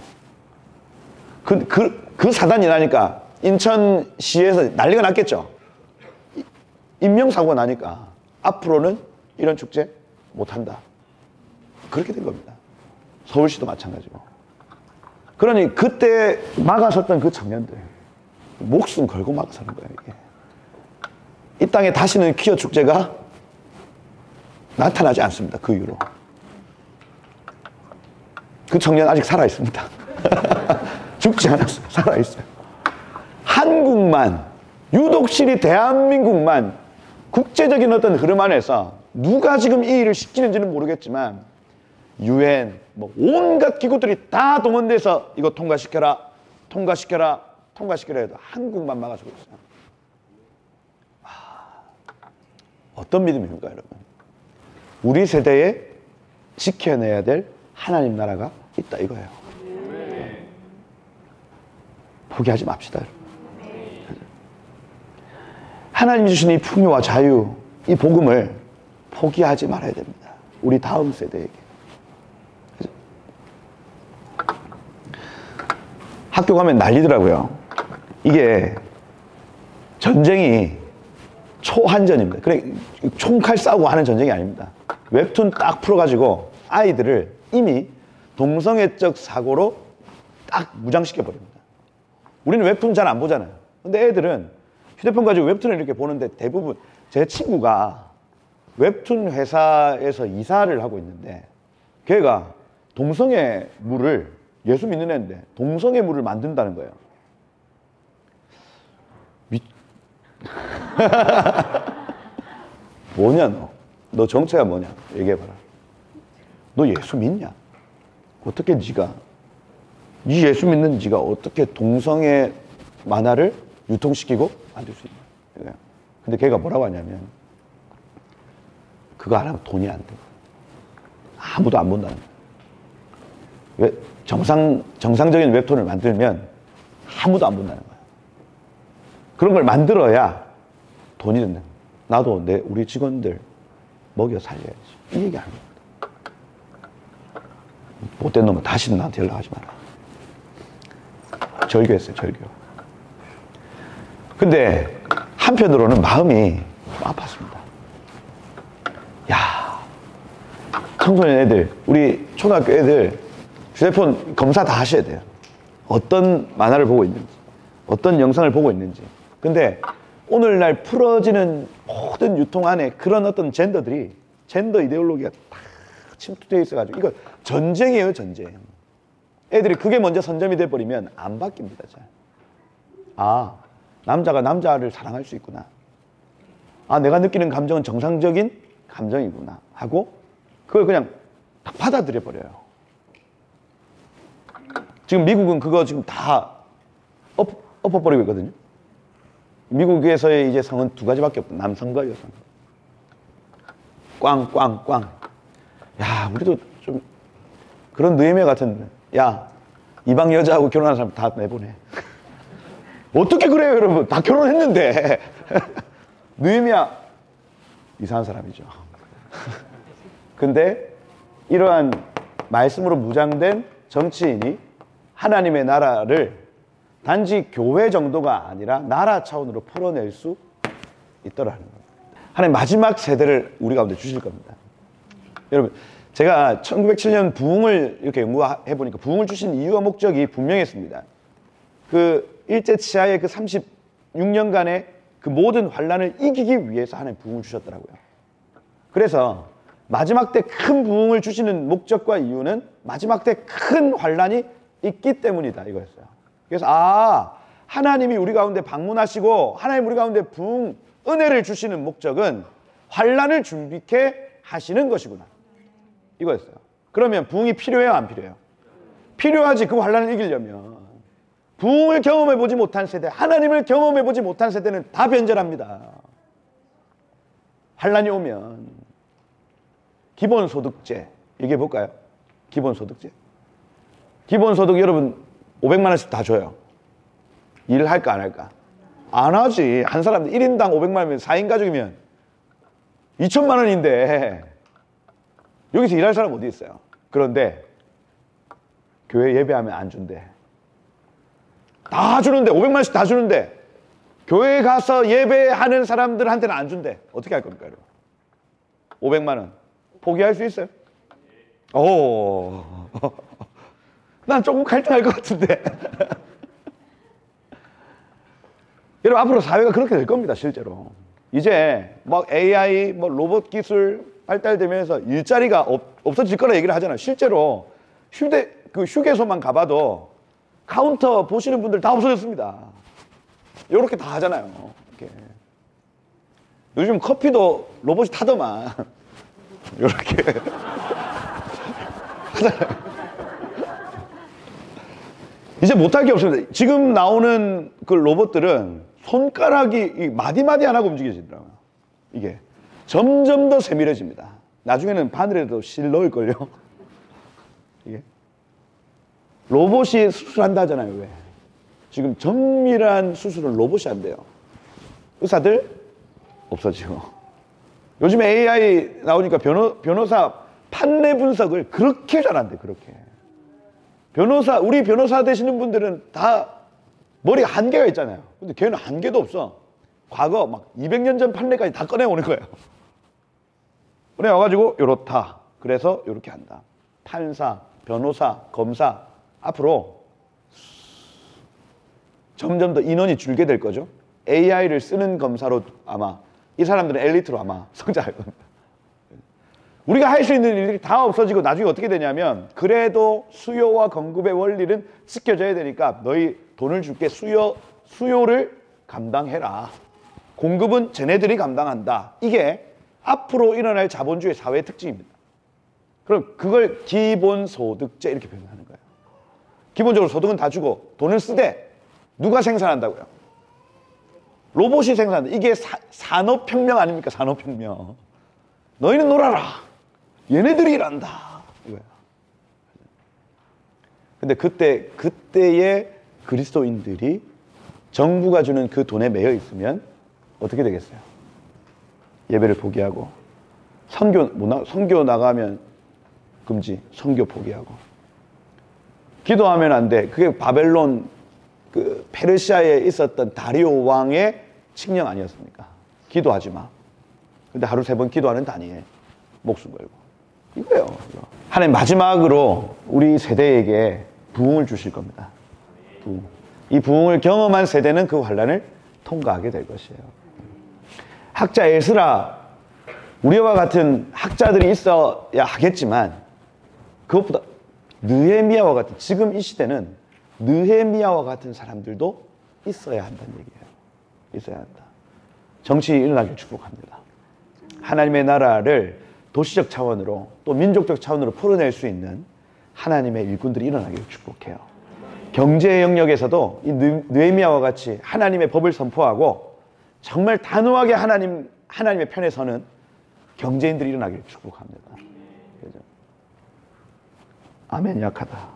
그 사단이 나니까 인천시에서 난리가 났겠죠. 인명사고가 나니까 앞으로는 이런 축제 못한다. 그렇게 된 겁니다. 서울시도 마찬가지고. 그러니 그때 막아섰던 그 청년들, 목숨 걸고 막아서는 거예요, 이게. 이 땅에 다시는 퀴어 축제가 나타나지 않습니다. 그 이후로. 그 청년 아직 살아있습니다. 죽지 않았어요. 살아있어요. 한국만, 유독실이 대한민국만 국제적인 어떤 흐름 안에서 누가 지금 이 일을 시키는지는 모르겠지만 UN, 온갖 기구들이 다 동원돼서 이거 통과시켜라 해도 한국만 막아주고 있어요. 어떤 믿음입니까, 여러분? 우리 세대에 지켜내야 될 하나님 나라가 있다 이거예요. 포기하지 맙시다, 여러분. 하나님이 주신 이 풍요와 자유, 이 복음을 포기하지 말아야 됩니다. 우리 다음 세대에게. 학교 가면 난리더라고요. 이게 전쟁이 초한전입니다. 그래, 총칼 싸우고 하는 전쟁이 아닙니다. 웹툰 딱 풀어가지고 아이들을 이미 동성애적 사고로 딱 무장시켜 버립니다. 우리는 웹툰 잘 안 보잖아요. 근데 애들은 휴대폰 가지고 웹툰을 이렇게 보는데, 대부분 제 친구가 웹툰 회사에서 이사를 하고 있는데, 걔가 동성애물을, 예수 믿는 애인데 동성애물을 만든다는 거예요. 뭐냐 너 정체가 뭐냐 얘기해봐라. 너 예수 믿냐? 어떻게 네가 네 예수 믿는 네가 어떻게 동성애 만화를 유통시키고 만들 수 있냐? 근데 걔가 뭐라고 하냐면, 그거 안 하면 돈이 안 돼. 아무도 안 본다는 거야. 왜? 정상적인 웹툰을 만들면 아무도 안 본다는 거야. 그런 걸 만들어야 돈이 된다. 나도 우리 직원들 먹여 살려야지. 이 얘기 아닙니다. 못된 놈은 다시는 나한테 연락하지 마라. 절교했어요, 절교. 근데 한편으로는 마음이 아팠습니다. 야, 청소년 애들, 우리 초등학교 애들 휴대폰 검사 다 하셔야 돼요. 어떤 만화를 보고 있는지, 어떤 영상을 보고 있는지. 근데 오늘날 풀어지는 모든 유통 안에 그런 어떤 젠더들이, 젠더 이데올로기가 다 침투되어 있어가지고, 이거 전쟁이에요, 전쟁. 애들이 그게 먼저 선점이 돼버리면 안 바뀝니다, 잘. 아, 남자가 남자를 사랑할 수 있구나. 아, 내가 느끼는 감정은 정상적인 감정이구나 하고 그걸 그냥 다 받아들여 버려요. 지금 미국은 그거 지금 다 엎어버리고 있거든요. 미국에서의 이제 성은 두 가지밖에 없고, 남성과 여성. 꽝꽝꽝. 야, 우리도 좀 그런 느헤미야 같은, 야, 이방 여자하고 결혼한 사람 다 내보내. 어떻게 그래요, 여러분? 다 결혼했는데. 느헤미야 이상한 사람이죠. 근데 이러한 말씀으로 무장된 정치인이 하나님의 나라를 단지 교회 정도가 아니라 나라 차원으로 풀어낼 수 있더라는 겁니다. 하나님 마지막 세대를 우리 가운데 주실 겁니다. 여러분, 제가 1907년 부흥을 이렇게 연구해 보니까 부흥을 주신 이유와 목적이 분명했습니다. 그 일제 치하의 그 36년간의 그 모든 환란을 이기기 위해서 하나님 부흥을 주셨더라고요. 그래서 마지막 때 큰 부흥을 주시는 목적과 이유는 마지막 때 큰 환란이 있기 때문이다, 이거였어요. 그래서 하나님이 우리 가운데 방문하시고 하나님 우리 가운데 부흥 은혜를 주시는 목적은 환란을 준비케 하시는 것이구나, 이거였어요. 그러면 부흥이 필요해요, 안 필요해요? 필요하지. 그 환란을 이기려면. 부흥을 경험해보지 못한 세대, 하나님을 경험해보지 못한 세대는 다 변절합니다. 환란이 오면. 기본소득제 얘기해 볼까요? 기본소득제. 기본소득 여러분 500만 원씩 다 줘요. 일할까 안 할까? 안 하지. 한 사람 1인당 500만 원이면 4인 가족이면 2천만 원인데 여기서 일할 사람 어디 있어요? 그런데 교회 예배하면 안 준대. 다 주는데, 500만 원씩 다 주는데 교회 가서 예배하는 사람들한테는 안 준대. 어떻게 할 겁니까, 여러분? 500만 원 포기할 수 있어요? 오, 난 조금 갈등할 것 같은데. 여러분, 앞으로 사회가 그렇게 될 겁니다, 실제로. 이제 막 AI, 뭐 로봇 기술 발달되면서 일자리가 없어질 거라 얘기를 하잖아요. 실제로 휴게소만 가봐도 카운터 보시는 분들 다 없어졌습니다. 요렇게 다 하잖아요. 이렇게. 요즘 커피도 로봇이 타더만. 요렇게. 하잖아요. 이제 못할 게 없습니다. 지금 나오는 그 로봇들은 손가락이 마디마디 안 하고 움직여지더라고요. 이게. 점점 더 세밀해집니다. 나중에는 바늘에도 실 넣을걸요. 이게. 로봇이 수술한다 하잖아요. 왜? 지금 정밀한 수술은 로봇이 한대요. 의사들 없어지고. 요즘에 AI 나오니까 변호사 판례 분석을 그렇게 잘한대. 그렇게. 우리 변호사 되시는 분들은 다 머리가 한계가 있잖아요. 근데 걔는 한계도 없어. 과거 막 200년 전 판례까지 다 꺼내오는 거예요. 꺼내와가지고 요렇다. 그래서 요렇게 한다. 판사, 변호사, 검사 앞으로 점점 더 인원이 줄게 될 거죠. AI를 쓰는 검사로 아마 이 사람들은 엘리트로 아마 성장할 겁니다. 우리가 할 수 있는 일들이 다 없어지고 나중에 어떻게 되냐면, 그래도 수요와 공급의 원리는 지켜져야 되니까 너희 돈을 줄게. 수요를 감당해라. 공급은 쟤네들이 감당한다. 이게 앞으로 일어날 자본주의 사회의 특징입니다. 그럼 그걸 기본소득제 이렇게 표현하는 거예요. 기본적으로 소득은 다 주고 돈을 쓰되 누가 생산한다고요? 로봇이 생산한다. 이게 산업혁명 아닙니까? 산업혁명. 너희는 놀아라. 얘네들이 일한다. 이거야. 근데 그때의 그리스도인들이 정부가 주는 그 돈에 매여 있으면 어떻게 되겠어요? 예배를 포기하고, 선교 나가면 금지, 선교 포기하고, 기도하면 안 돼. 그게 바벨론 그 페르시아에 있었던 다리오 왕의 칙령 아니었습니까? 기도하지 마. 근데 하루 3번 기도하는 다니엘 목숨 걸고 이거예요. 이거. 하나님 마지막으로 우리 세대에게 부흥을 주실 겁니다. 부흥. 이 부흥을 경험한 세대는 그 환난을 통과하게 될 것이에요. 학자 에스라, 우리와 같은 학자들이 있어야 하겠지만 그것보다 느헤미야와 같은, 지금 이 시대는 느헤미야와 같은 사람들도 있어야 한다는 얘기예요. 있어야 한다. 정치 일어나길 축복합니다. 하나님의 나라를 도시적 차원으로 또 민족적 차원으로 풀어낼 수 있는 하나님의 일꾼들이 일어나기를 축복해요. 경제 영역에서도 이 느헤미야와 같이 하나님의 법을 선포하고 정말 단호하게 하나님의 편에 서는 경제인들이 일어나기를 축복합니다. 그죠? 아멘. 약하다.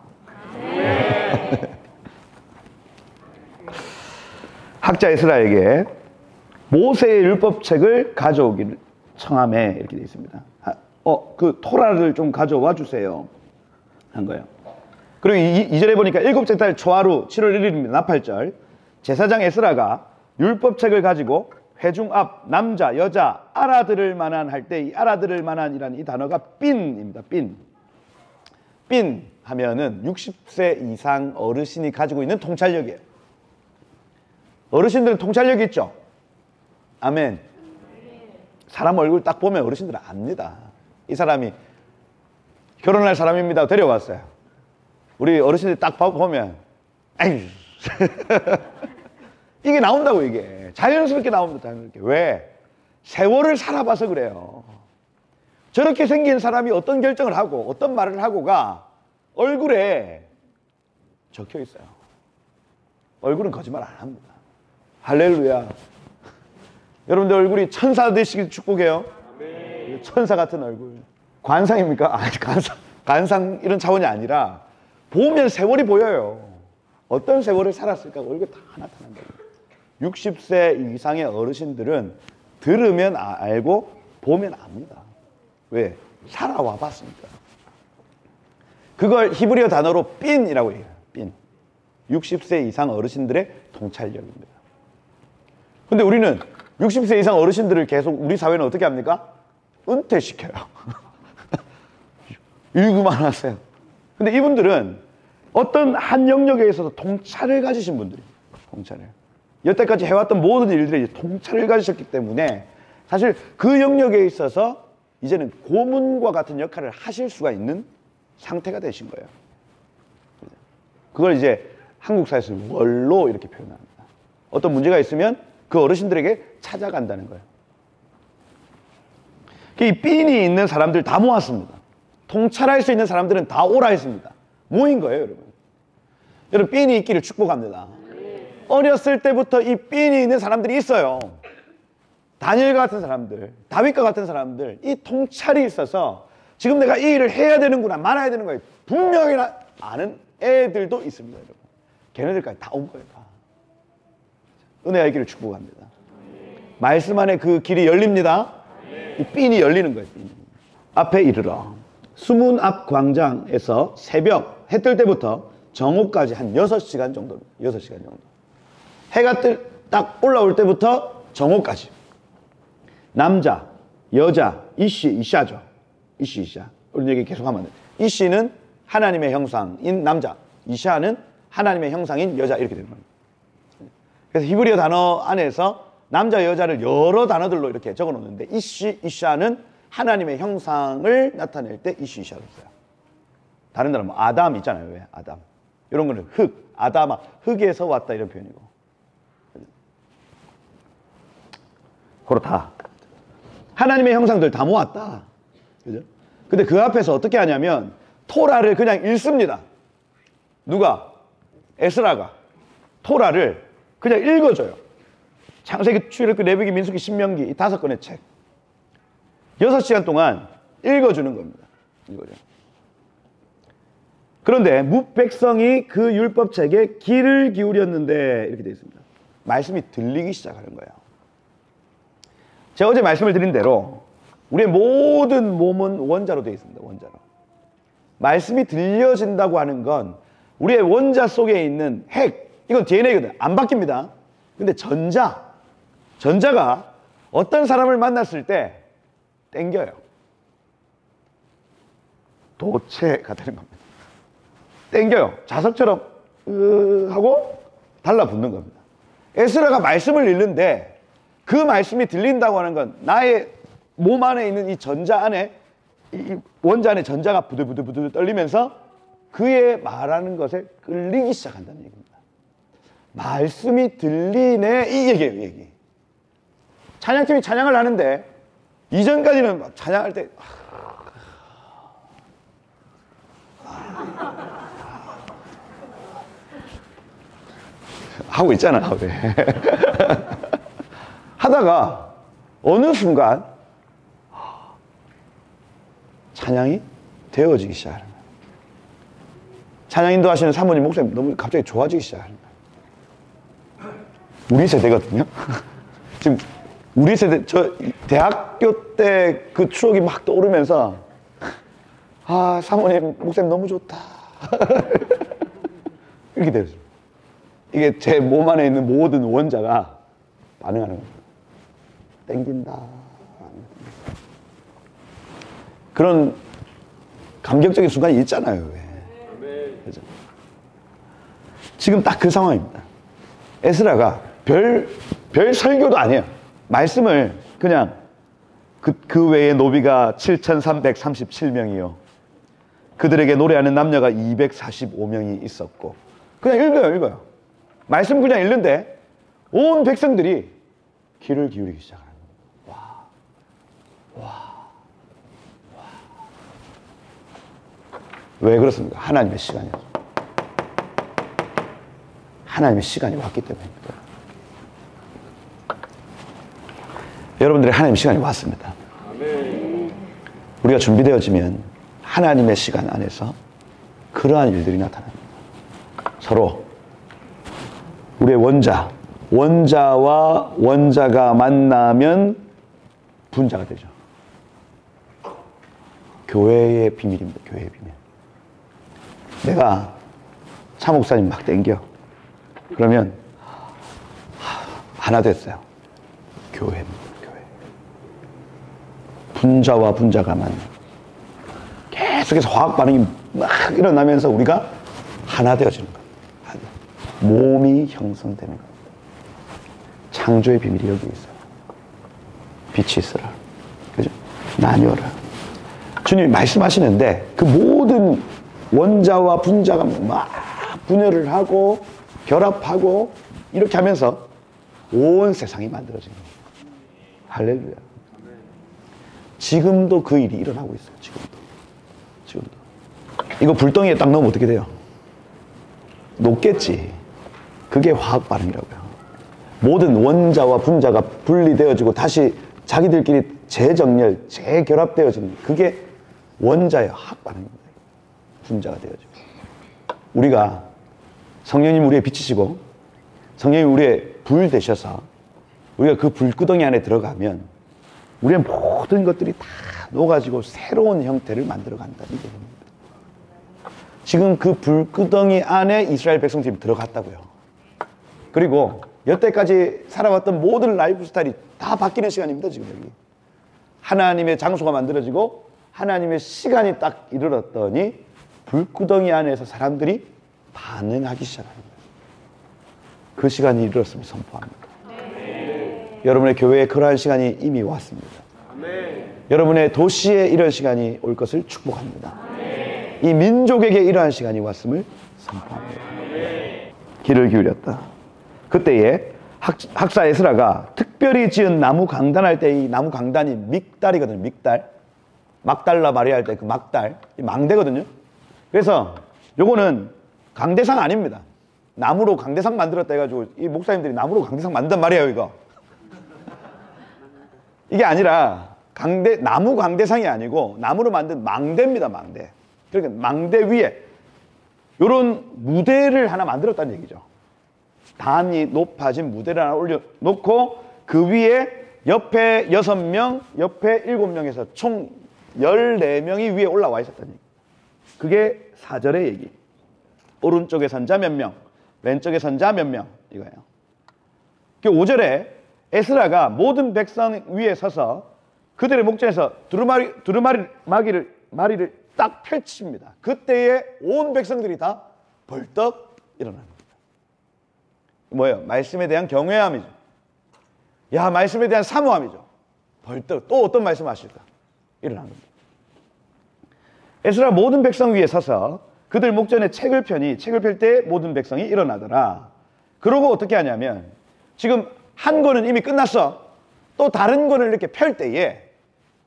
학자 에스라에게 모세의 율법책을 가져오기를 청함에 이렇게 되어 있습니다. 그 토라를 좀 가져와 주세요 한 거예요. 그리고 2절에 보니까 7째 달 초하루 7월 1일입니다. 나팔절. 제사장 에스라가 율법책을 가지고 회중 앞 남자 여자 알아들을 만한 할 때 이 알아들을 만한이라는 이 단어가 삔입니다. 삔 하면은 60세 이상 어르신이 가지고 있는 통찰력이에요. 어르신들은 통찰력이 있죠. 아멘. 사람 얼굴 딱 보면 어르신들은 압니다. 이 사람이 결혼할 사람입니다. 데려왔어요. 우리 어르신들이 딱 보면 아유 이게 나온다고. 이게 자연스럽게 나옵니다. 자연스럽게. 왜? 세월을 살아봐서 그래요. 저렇게 생긴 사람이 어떤 결정을 하고 어떤 말을 하고가 얼굴에 적혀 있어요. 얼굴은 거짓말 안 합니다. 할렐루야. 여러분들 얼굴이 천사 되시길 축복해요. 아멘. 천사 같은 얼굴. 관상입니까? 아니, 관상 이런 차원이 아니라 보면 세월이 보여요. 어떤 세월을 살았을까 얼굴이 다 나타난다. 60세 이상의 어르신들은 들으면 알고 보면 압니다. 왜? 살아와 봤으니까. 그걸 히브리어 단어로 삔이라고 해요. 삔. 60세 이상 어르신들의 통찰력입니다. 근데 우리는 60세 이상 어르신들을 계속 우리 사회는 어떻게 합니까? 은퇴시켜요. 일구만 하세요. 근데 이분들은 어떤 한 영역에 있어서 통찰을 가지신 분들입니다. 통찰을. 여태까지 해왔던 모든 일들에 통찰을 가지셨기 때문에 사실 그 영역에 있어서 이제는 고문과 같은 역할을 하실 수가 있는 상태가 되신 거예요. 그걸 이제 한국 사회에서 원로 이렇게 표현합니다. 어떤 문제가 있으면 그 어르신들에게 찾아간다는 거예요. 이 삔이 있는 사람들 다 모았습니다. 통찰할 수 있는 사람들은 다 오라 했습니다. 모인 거예요, 여러분. 여러분, 삔이 있기를 축복합니다. 어렸을 때부터 이 삔이 있는 사람들이 있어요. 다니엘과 같은 사람들, 다윗과 같은 사람들, 이 통찰이 있어서 지금 내가 이 일을 해야 되는구나, 말아야 되는 거예요. 분명히 아는 애들도 있습니다, 여러분. 걔네들까지 다 온 거예요, 다. 은혜의 길을 축복합니다. 말씀 안에 그 길이 열립니다. 이 삔이 열리는 거예요, 삔이. 앞에 이르러 수문 앞 광장에서 새벽 해 뜰 때부터 정오까지 한 6시간 정도입니다. 6시간 정도. 해가 딱 올라올 때부터 정오까지. 남자, 여자, 이씨, 이샤죠. 이씨, 이샤. 우리 얘기 계속하면 돼. 이씨는 하나님의 형상인 남자, 이샤는 하나님의 형상인 여자 이렇게 되는 겁니다. 그래서 히브리어 단어 안에서 남자, 여자를 여러 단어들로 이렇게 적어 놓는데 이씨, 이샤는 하나님의 형상을 나타낼 때 이씨, 이샤로 써요. 다른 단어 뭐 아담 있잖아요. 왜? 아담. 이런 거는 흙, 아담아, 흙에서 왔다 이런 표현이고. 그렇다. 하나님의 형상들 다 모았다. 그죠? 근데 그 앞에서 어떻게 하냐면 토라를 그냥 읽습니다. 누가? 에스라가 토라를 그냥 읽어줘요. 창세기, 출애굽기, 레위기, 민수기, 신명기 이 5권의 책. 6시간 동안 읽어주는 겁니다. 읽어줘요. 그런데 뭇백성이 그 율법책에 귀를 기울였는데 이렇게 되어 있습니다. 말씀이 들리기 시작하는 거예요. 제가 어제 말씀을 드린 대로 우리의 모든 몸은 원자로 되어 있습니다. 원자로. 말씀이 들려진다고 하는 건 우리의 원자 속에 있는 핵, 이건 DNA거든. 안 바뀝니다. 근데 전자가 어떤 사람을 만났을 때 땡겨요. 도체가 되는 겁니다. 땡겨요. 자석처럼 하고 달라붙는 겁니다. 에스라가 말씀을 읽는데 그 말씀이 들린다고 하는 건 나의 몸 안에 있는 이 전자 안에, 이 원자 안에 전자가 부들부들 떨리면서 그의 말하는 것에 끌리기 시작한다는 얘기입니다. 말씀이 들리네, 이 얘기예요, 이 얘기. 찬양팀이 찬양을 하는데 이전까지는 찬양할 때 하고 있잖아, 왜. 하다가 어느 순간 찬양이 되어지기 시작하는 거예요. 찬양 인도하시는 사모님 목사님 너무 갑자기 좋아지기 시작하는 거예요. 우리 세대거든요. 지금 우리 세대, 저 대학교 때 그 추억이 막 떠오르면서 사모님 목사님 너무 좋다. 이렇게 되었어요. 이게 제 몸 안에 있는 모든 원자가 반응하는 거예요. 땡긴다. 그런 감격적인 순간이 있잖아요. 왜? 그죠? 지금 딱 그 상황입니다. 에스라가 별 설교도 아니에요. 말씀을 그냥 그 외에 노비가 7,337명이요. 그들에게 노래하는 남녀가 245명이 있었고. 그냥 읽어요. 말씀 그냥 읽는데 온 백성들이 귀를 기울이기 시작하는 거예요. 와. 왜 그렇습니까? 하나님의 시간이었어요. 하나님의 시간이 왔기 때문입니다. 여러분들의 하나님의 시간이 왔습니다. 우리가 준비되어지면 하나님의 시간 안에서 그러한 일들이 나타납니다. 서로 우리의 원자와 원자가 만나면 분자가 되죠. 교회의 비밀입니다. 교회의 비밀. 내가 차 목사님 막 땡겨. 그러면 하나 됐어요. 교회입니다. 교회. 분자와 분자가 만나. 계속해서 화학 반응이 막 일어나면서 우리가 하나 되어지는 거예요. 몸이 형성되는 겁니다. 창조의 비밀이 여기 있어요. 빛이 있어라. 그죠? 나뉘어라. 주님이 말씀하시는데 그 모든 원자와 분자가 막 분열을 하고 결합하고 이렇게 하면서 온 세상이 만들어지는 거예요. 할렐루야. 지금도 그 일이 일어나고 있어요. 지금도. 이거 불덩이에 딱 넣으면 어떻게 돼요? 녹겠지. 그게 화학 반응이라고요. 모든 원자와 분자가 분리되어지고 다시 자기들끼리 재정렬, 재결합되어지는 그게 원자의 화학 반응입니다. 분자가 되어지고. 우리가 성령님 우리의 빛이시고 성령님 우리의 불 되셔서 우리가 그 불구덩이 안에 들어가면 우리의 모든 것들이 다 녹아지고 새로운 형태를 만들어 간다는 얘기입니다. 지금 그 불구덩이 안에 이스라엘 백성들이 들어갔다고요. 그리고 여태까지 살아왔던 모든 라이프 스타일이 다 바뀌는 시간입니다. 지금 여기 하나님의 장소가 만들어지고 하나님의 시간이 딱 이르렀더니 불구덩이 안에서 사람들이 반응하기 시작합니다. 그 시간이 이르렀음을 선포합니다. 여러분의 교회에 그러한 시간이 이미 왔습니다. 여러분의 도시에 이런 시간이 올 것을 축복합니다. 이 민족에게 이러한 시간이 왔음을 선포합니다. 귀를 기울였다. 그때에 학사 에스라가 특별히 지은 나무 강단할 때 이 나무 강단이 믹달이거든요. 믹달. 막달라 마리아 할 때 그 막달. 망대거든요. 그래서 요거는 강대상 아닙니다. 나무로 강대상 만들었다 해가지고 이 목사님들이 나무로 강대상 만든단 말이에요, 이거. 이게 아니라 나무 강대상이 아니고 나무로 만든 망대입니다, 망대. 그러니까 망대 위에 요런 무대를 하나 만들었다는 얘기죠. 단이 높아진 무대를 하나 올려놓고 그 위에 옆에 6명, 옆에 7명에서 총 14명이 위에 올라와 있었다는 얘기. 그게 4절의 얘기. 오른쪽에 선자 몇 명, 왼쪽에 선자 몇 명 이거예요. 그 5절에 에스라가 모든 백성 위에 서서 그들의 목전에서 두루마리를 딱 펼칩니다. 그때에 온 백성들이 다 벌떡 일어납니다. 뭐예요? 말씀에 대한 경외함이죠. 야, 말씀에 대한 사모함이죠. 벌떡 또 어떤 말씀 하실까? 일어난 겁니다. 에스라 모든 백성 위에 서서 그들 목전에 책을 펴니 책을 펼 때 모든 백성이 일어나더라. 그러고 어떻게 하냐면 지금 한 권은 이미 끝났어. 또 다른 권을 이렇게 펼 때에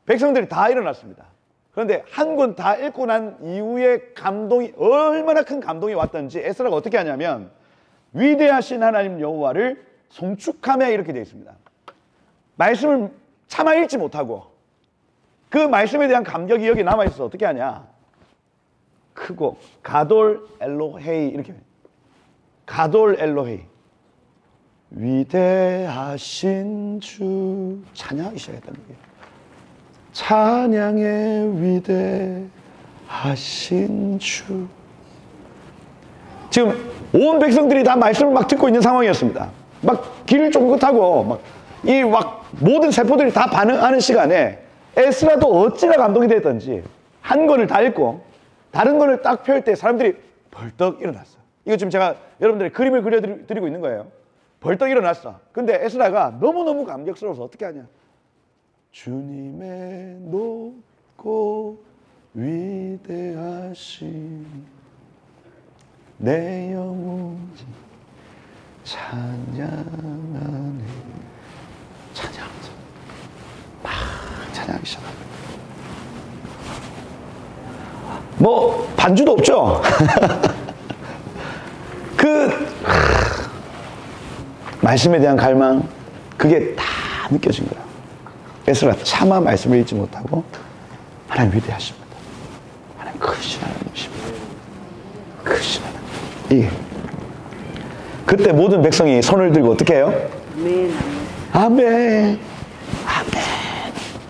백성들이 다 일어났습니다. 그런데 한 권 다 읽고 난 이후에 감동이 얼마나 큰 감동이 왔던지 에스라가 어떻게 하냐면 위대하신 하나님 여호와를 송축하며 이렇게 되어 있습니다. 말씀을 차마 읽지 못하고 그 말씀에 대한 감격이 여기 남아있어서 어떻게 하냐, 크고 가돌 엘로헤이 이렇게, 가돌 엘로헤이, 위대하신 주 찬양하기 시작했다는 거예요. 찬양의 위대하신 주. 지금 온 백성들이 다 말씀을 막 듣고 있는 상황이었습니다. 막 길을 쫑긋하고 막 모든 세포들이 다 반응하는 시간에 에스라도 어찌나 감동이 됐던지 한 권을 다 읽고 다른 권을 딱 펼 때 사람들이 벌떡 일어났어. 이거 지금 제가 여러분들의 그림을 그려드리고 있는 거예요. 벌떡 일어났어. 근데 에스라가 너무너무 감격스러워서 어떻게 하냐, 주님의 높고 위대하신 내 영혼이 찬양하네. 찬양하죠. 막 찬양하기 시작합니다. 뭐 반주도 없죠. 말씀에 대한 갈망, 그게 다 느껴진 거야. 에스라 차마 말씀을 읽지 못하고 하나님 위대하십니다. 하나님 크신 하나님이십니다. 크신 하나님. 예. 그때 모든 백성이 손을 들고 어떻게 해요? 아멘. 아멘. 아멘.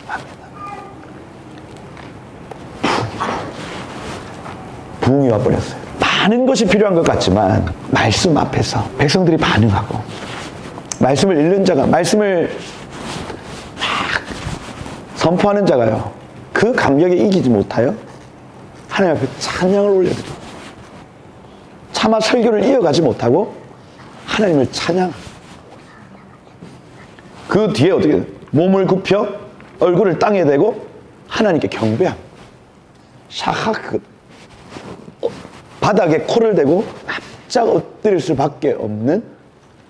아멘. 부흥이 와버렸어요. 많은 것이 필요한 것 같지만 말씀 앞에서 백성들이 반응하고, 말씀을 읽는 자가, 말씀을 막 선포하는 자가요, 그 감격에 이기지 못하여 하나님 앞에 찬양을 올려드리고, 차마 설교를 이어가지 못하고 하나님을 찬양. 그 뒤에 어떻게 몸을 굽혀 얼굴을 땅에 대고 하나님께 경배함. 샤하크, 바닥에 코를 대고 납작 엎드릴 수밖에 없는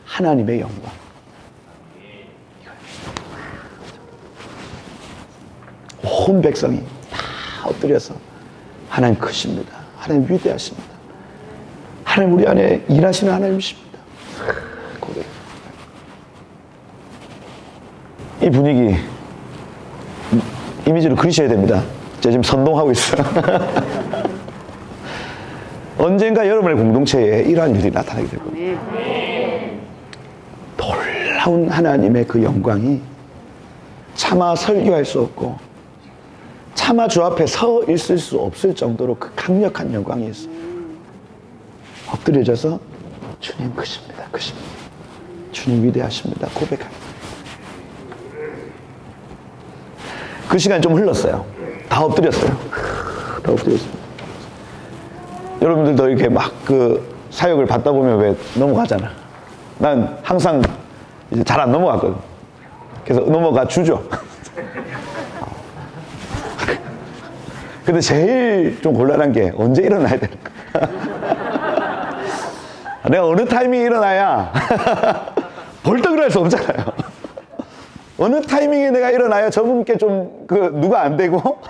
하나님의 영광. 온 백성이 다 엎드려서 하나님 크십니다. 하나님 위대하십니다. 하나님 우리 안에 일하시는 하나님이십니다. 고백. 이 분위기 이미지로 그리셔야 됩니다. 제가 지금 선동하고 있어요. 언젠가 여러분의 공동체에 이러한 일이 나타나게 될 겁니다. 놀라운 하나님의 그 영광이 차마 설교할 수 없고 차마 주 앞에 서 있을 수 없을 정도로 그 강력한 영광이 있어요. 엎드려져서 주님 크십니다. 크십니다. 주님 위대하십니다. 고백합니다. 그 시간이 좀 흘렀어요. 다 엎드렸어요. 다 엎드렸어요. 여러분들도 이렇게 막 그 사역을 받다 보면 왜 넘어가잖아. 난 항상 이제 잘 안 넘어갔거든. 그래서 넘어가 주죠. 근데 제일 좀 곤란한 게 언제 일어나야 되는가. 내가 어느 타이밍에 일어나야 벌떡 일어날 수 없잖아요. 어느 타이밍에 내가 일어나야 저분께 좀 누가 안 되고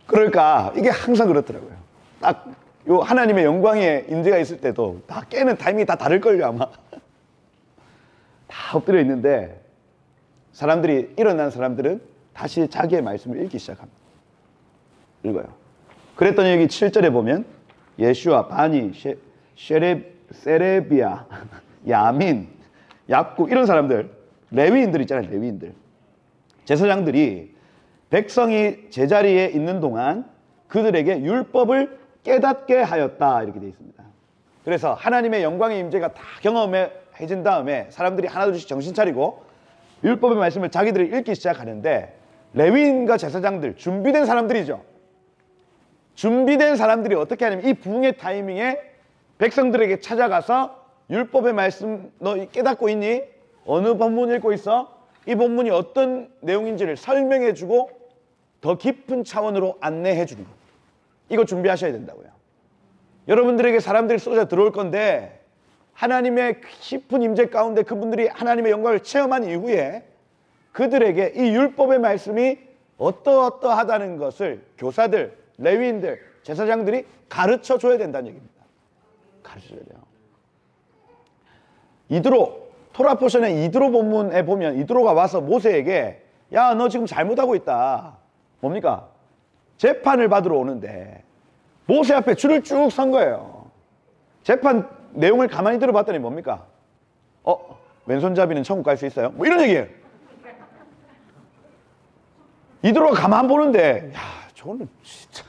그럴까. 이게 항상 그렇더라고요. 딱 요 하나님의 영광의 임재가 있을 때도 다 깨는 타이밍이 다 다를걸요 아마. 다 엎드려 있는데 사람들이, 일어난 사람들은 다시 자기의 말씀을 읽기 시작합니다. 읽어요. 그랬더니 여기 7절에 보면 예슈아, 바니, 세레비아, 야민, 얍국 이런 사람들, 레위인들 있잖아요. 레위인들, 제사장들이 백성이 제자리에 있는 동안 그들에게 율법을 깨닫게 하였다 이렇게 되어 있습니다. 그래서 하나님의 영광의 임재가 다 경험해진 다음에 사람들이 하나둘씩 정신 차리고 율법의 말씀을 자기들이 읽기 시작하는데, 레위인과 제사장들, 준비된 사람들이죠. 준비된 사람들이 어떻게 하냐면 이 부흥의 타이밍에 백성들에게 찾아가서 율법의 말씀 너 깨닫고 있니? 어느 본문 읽고 있어? 이 본문이 어떤 내용인지를 설명해주고 더 깊은 차원으로 안내해주는 거. 이거 준비하셔야 된다고요. 여러분들에게 사람들이 쏟아 들어올 건데 하나님의 깊은 임재 가운데 그분들이 하나님의 영광을 체험한 이후에 그들에게 이 율법의 말씀이 어떠어떠하다는 것을 교사들, 레위인들, 제사장들이 가르쳐 줘야 된다는 얘기입니다. 가르쳐 줘야 돼요. 이드로, 토라 포션의 이드로 본문에 보면 이드로가 와서 모세에게 야, 너 지금 잘못하고 있다. 뭡니까? 재판을 받으러 오는데 모세 앞에 줄을 쭉 선 거예요. 재판 내용을 가만히 들어봤더니 뭡니까? 왼손잡이는 천국 갈 수 있어요? 뭐 이런 얘기예요. 이드로가 가만 보는데 야, 저거는 진짜.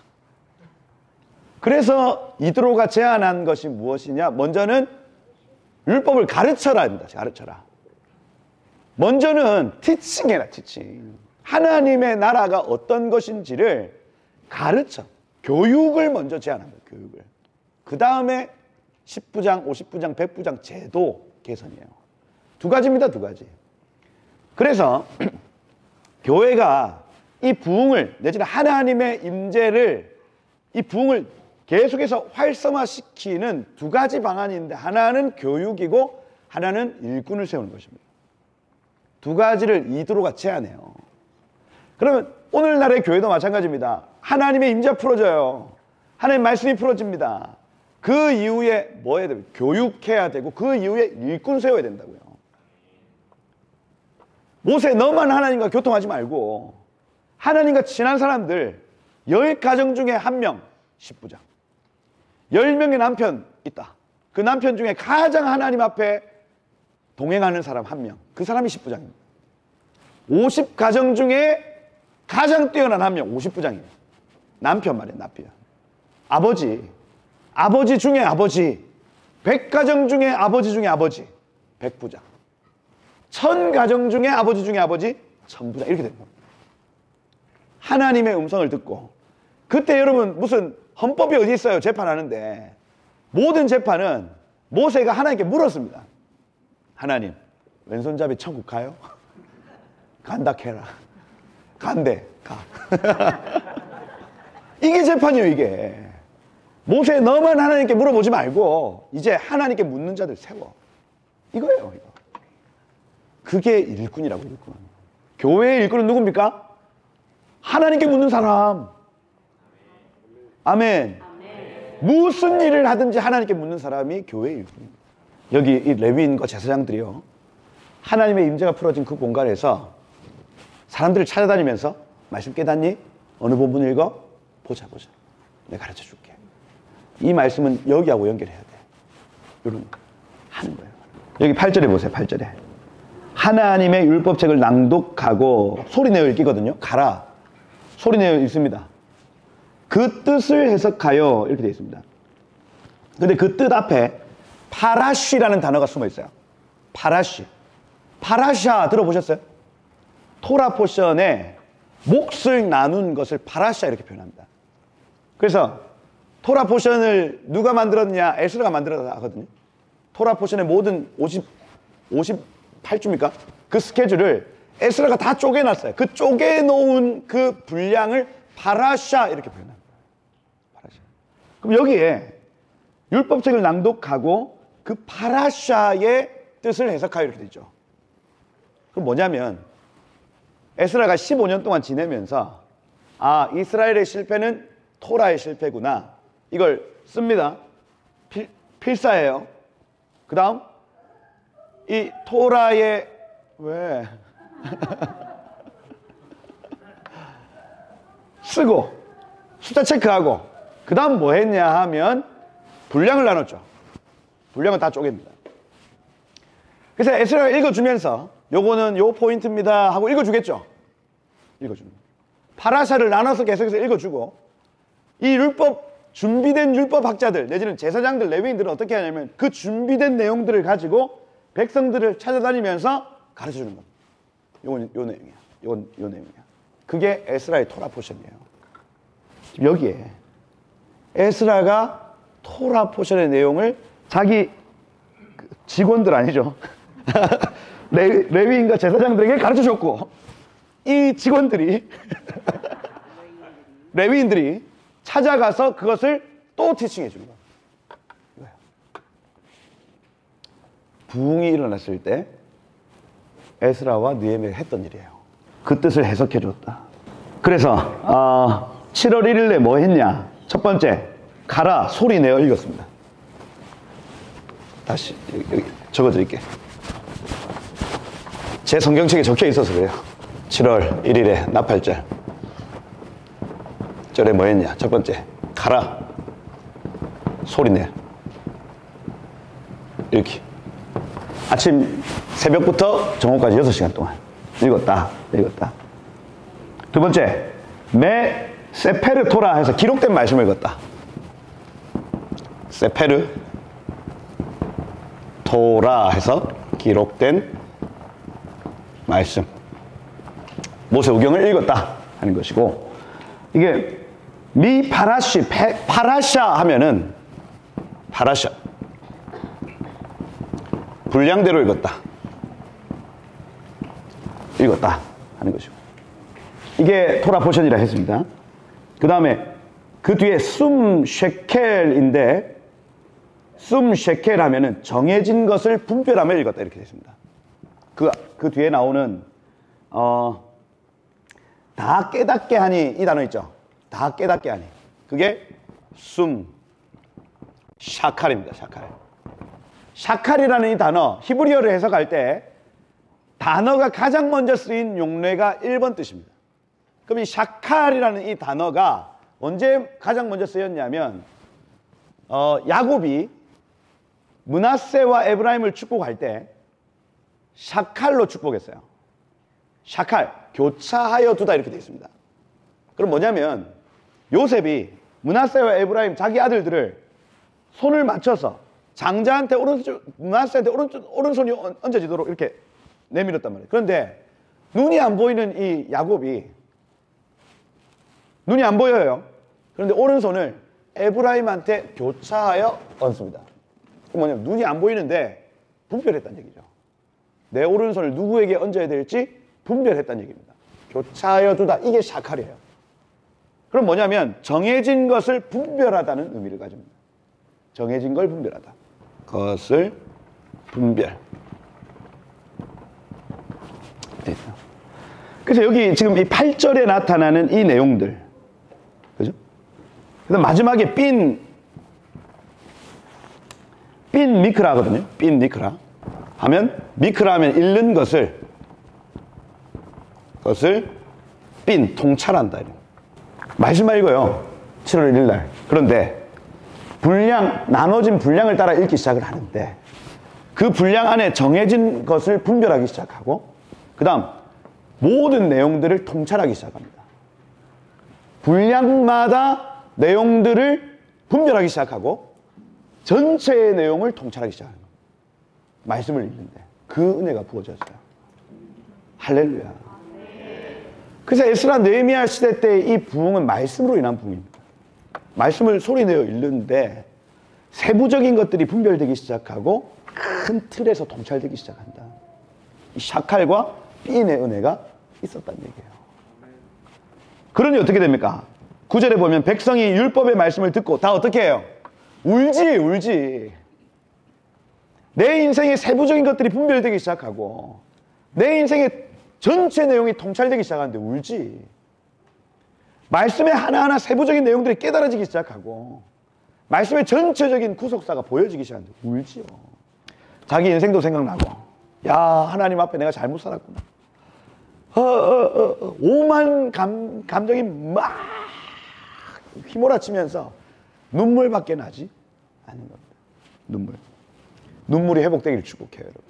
그래서 이드로가 제안한 것이 무엇이냐? 먼저는 율법을 가르쳐라 합니다. 가르쳐라. 먼저는 티칭해라, 티칭. 하나님의 나라가 어떤 것인지를 가르쳐. 교육을 먼저 제안합니다. 교육을. 그 다음에 10부장, 50부장, 100부장 제도 개선이에요. 두 가지입니다. 두 가지. 그래서 교회가 이 부흥을 내지는 하나님의 임재를 이 부흥을 계속해서 활성화시키는 두 가지 방안인데 하나는 교육이고 하나는 일꾼을 세우는 것입니다. 두 가지를 이드로가 제안해요. 그러면 오늘날의 교회도 마찬가지입니다. 하나님의 임재가 풀어져요. 하나님의 말씀이 풀어집니다. 그 이후에 뭐 해야 돼요? 교육해야 되고 그 이후에 일꾼 세워야 된다고요. 모세 너만 하나님과 교통하지 말고 하나님과 친한 사람들 10가정 중에 1명 10부장 10명의 남편 있다. 그 남편 중에 가장 하나님 앞에 동행하는 사람 1명. 그 사람이 10부장입니다. 50가정 중에 가장 뛰어난 1명 50부장입니다. 남편 말이에요. 남편. 아버지 중에 아버지 100가정 중에 아버지 100부장 1000가정 중에 아버지 1000부장 이렇게 됩니다. 하나님의 음성을 듣고 그때 여러분 무슨 헌법이 어디 있어요? 재판하는데 모든 재판은 모세가 하나님께 물었습니다. 하나님 왼손잡이 천국 가요? 간다 캐라. 간대 가. 이게 재판이에요. 이게 모세 너만 하나님께 물어보지 말고 이제 하나님께 묻는 자들 세워. 이거예요. 이거. 그게 일꾼이라고. 일꾼. 교회의 일꾼은 누굽니까? 하나님께 묻는 사람. 아멘. 무슨 일을 하든지 하나님께 묻는 사람이 교회의 일꾼입니다. 여기 이 레위인과 제사장들이요, 하나님의 임재가 풀어진 그 공간에서 사람들을 찾아다니면서 말씀 깨닫니? 어느 본문 읽어? 보자. 내가 가르쳐 줄게. 이 말씀은 여기하고 연결해야 돼. 이런 거 하는 거예요. 여기 8절에 보세요. 8절에 하나님의 율법책을 낭독하고 소리내어 읽기거든요. 가라. 소리내어 읽습니다. 그 뜻을 해석하여 이렇게 되어 있습니다. 근데 그 뜻 앞에 파라쉬라는 단어가 숨어 있어요. 파라샤 들어보셨어요? 토라 포션에 몫을 나눈 것을 파라샤 이렇게 표현합니다. 그래서 토라 포션을 누가 만들었냐? 에스라가 만들었다 하거든요. 토라 포션의 모든 58주입니까? 그 스케줄을 에스라가 다 쪼개놨어요. 그 쪼개놓은 그 분량을 파라샤 이렇게 표현합니다. 파라샤. 그럼 여기에 율법책을 낭독하고 그 파라샤의 뜻을 해석하여 이렇게 되죠. 그럼 뭐냐면 에스라가 15년 동안 지내면서 이스라엘의 실패는 토라의 실패구나. 이걸 씁니다. 필사예요. 그 다음 이 토라의 왜 쓰고 숫자 체크하고 그 다음 뭐 했냐 하면 분량을 나눴죠. 분량은 다 쪼갭니다. 그래서 에스라가 읽어주면서 요거는 요 포인트입니다 하고 읽어주겠죠. 읽어줍니다. 파라샤를 나눠서 계속해서 읽어주고 이 율법 준비된 율법학자들 내지는 제사장들, 레위인들은 어떻게 하냐면 그 준비된 내용들을 가지고 백성들을 찾아다니면서 가르쳐주는 겁니다. 요 내용이야. 요 내용이야. 그게 에스라의 토라 포션이에요. 여기에 에스라가 토라 포션의 내용을 자기 직원들 아니죠. 레위인과 제사장들에게 가르쳐줬고 이 직원들이 레위인들이 찾아가서 그것을 또 티칭해 주는 거예요. 부흥이 일어났을 때 에스라와 느헤미야가 했던 일이에요. 그 뜻을 해석해 줬다. 그래서 7월 1일에 뭐 했냐? 첫 번째, 가라 소리 내어 읽었습니다. 다시 여기 적어드릴게. 제 성경책에 적혀 있어서 그래요. 7월 1일에 나팔절 절에 뭐 했냐? 첫 번째, 가라 소리 내 이렇게 아침 새벽부터 정오까지 6시간 동안 읽었다. 두 번째, 메 세페르 토라 해서 기록된 말씀을 읽었다. 세페르 토라 해서 기록된 말씀, 모세오경을 읽었다 하는 것이고, 이게 미 파라시 파라샤 하면은 파라샤 분량대로 읽었다 하는 것이고, 이게 토라 포션이라 했습니다. 그 다음에 그 뒤에 숨 쉐켈인데, 숨 쉐켈 하면은 정해진 것을 분별하며 읽었다 이렇게 되어 있습니다. 그 뒤에 나오는 다 깨닫게 하니 이 단어 있죠. 다 깨닫게 하니, 그게 숨 샤칼입니다. 샤칼이라는 이 단어, 히브리어를 해석할 때 단어가 가장 먼저 쓰인 용례가 1번 뜻입니다. 그럼 이 샤칼이라는 이 단어가 언제 가장 먼저 쓰였냐면 야곱이 므낫세와 에브라임을 축복할 때 샤칼로 축복했어요. 샤칼, 교차하여 두다 이렇게 되어 있습니다. 그럼 뭐냐면 요셉이 므낫세와 에브라임 자기 아들들을 손을 맞춰서 장자한테 므낫세한테 오른손이 얹어지도록 이렇게 내밀었단 말이에요. 그런데 눈이 안 보이는 이 야곱이 눈이 안 보여요. 그런데 오른손을 에브라임한테 교차하여 얹습니다. 뭐냐면 눈이 안 보이는데 분별했다는 얘기죠. 내 오른손을 누구에게 얹어야 될지 분별했다는 얘기입니다. 교차하여 두다, 이게 샤칼이에요. 그럼 뭐냐면 정해진 것을 분별하다는 의미를 가집니다. 정해진 걸 분별하다. 것을 분별. 그래서 여기 지금 이 8절에 나타나는 이 내용들, 그죠? 그다음 마지막에 빈 미크라거든요. 빈 미크라 하면, 미크라 하면 잃는 것을 빈 통찰한다. 말씀만 읽어요. 7월 1일 날. 그런데 나눠진 분량을 따라 읽기 시작을 하는데, 그 분량 안에 정해진 것을 분별하기 시작하고, 그 다음 모든 내용들을 통찰하기 시작합니다. 분량마다 내용들을 분별하기 시작하고 전체의 내용을 통찰하기 시작하는 겁니다. 말씀을 읽는데 그 은혜가 부어졌어요. 할렐루야. 그래서 에스라 느헤미야 시대 때 이 부흥은 말씀으로 인한 부흥입니다. 말씀을 소리내어 읽는데 세부적인 것들이 분별되기 시작하고 큰 틀에서 통찰되기 시작한다. 이 샤칼과 삔의 은혜가 있었다는 얘기예요. 그러니 어떻게 됩니까? 9절에 보면 백성이 율법의 말씀을 듣고 다 어떻게 해요? 울지. 내 인생의 세부적인 것들이 분별되기 시작하고 내 인생의 전체 내용이 통찰되기 시작하는데 울지. 말씀의 하나하나 세부적인 내용들이 깨달아지기 시작하고 말씀의 전체적인 구속사가 보여지기 시작하는데 울지요. 자기 인생도 생각나고, 야, 하나님 앞에 내가 잘못 살았구나. 오만 감정이 막 휘몰아치면서 눈물밖에 나지 않는 겁니다. 눈물이 회복되기를 축복해요, 여러분.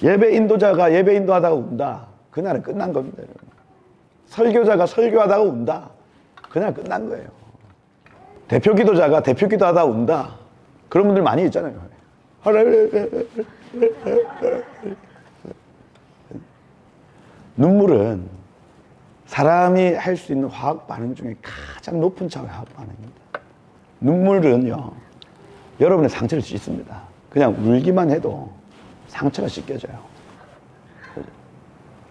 예배 인도자가 예배 인도하다가 운다. 그날은 끝난 겁니다, 여러분. 설교자가 설교하다가 운다. 그냥 끝난 거예요. 대표 기도자가 대표 기도하다 운다. 그런 분들 많이 있잖아요. 눈물은 사람이 할 수 있는 화학 반응 중에 가장 높은 차의 화학 반응입니다. 눈물은요, 여러분의 상처를 씻습니다. 그냥 울기만 해도 상처가 씻겨져요.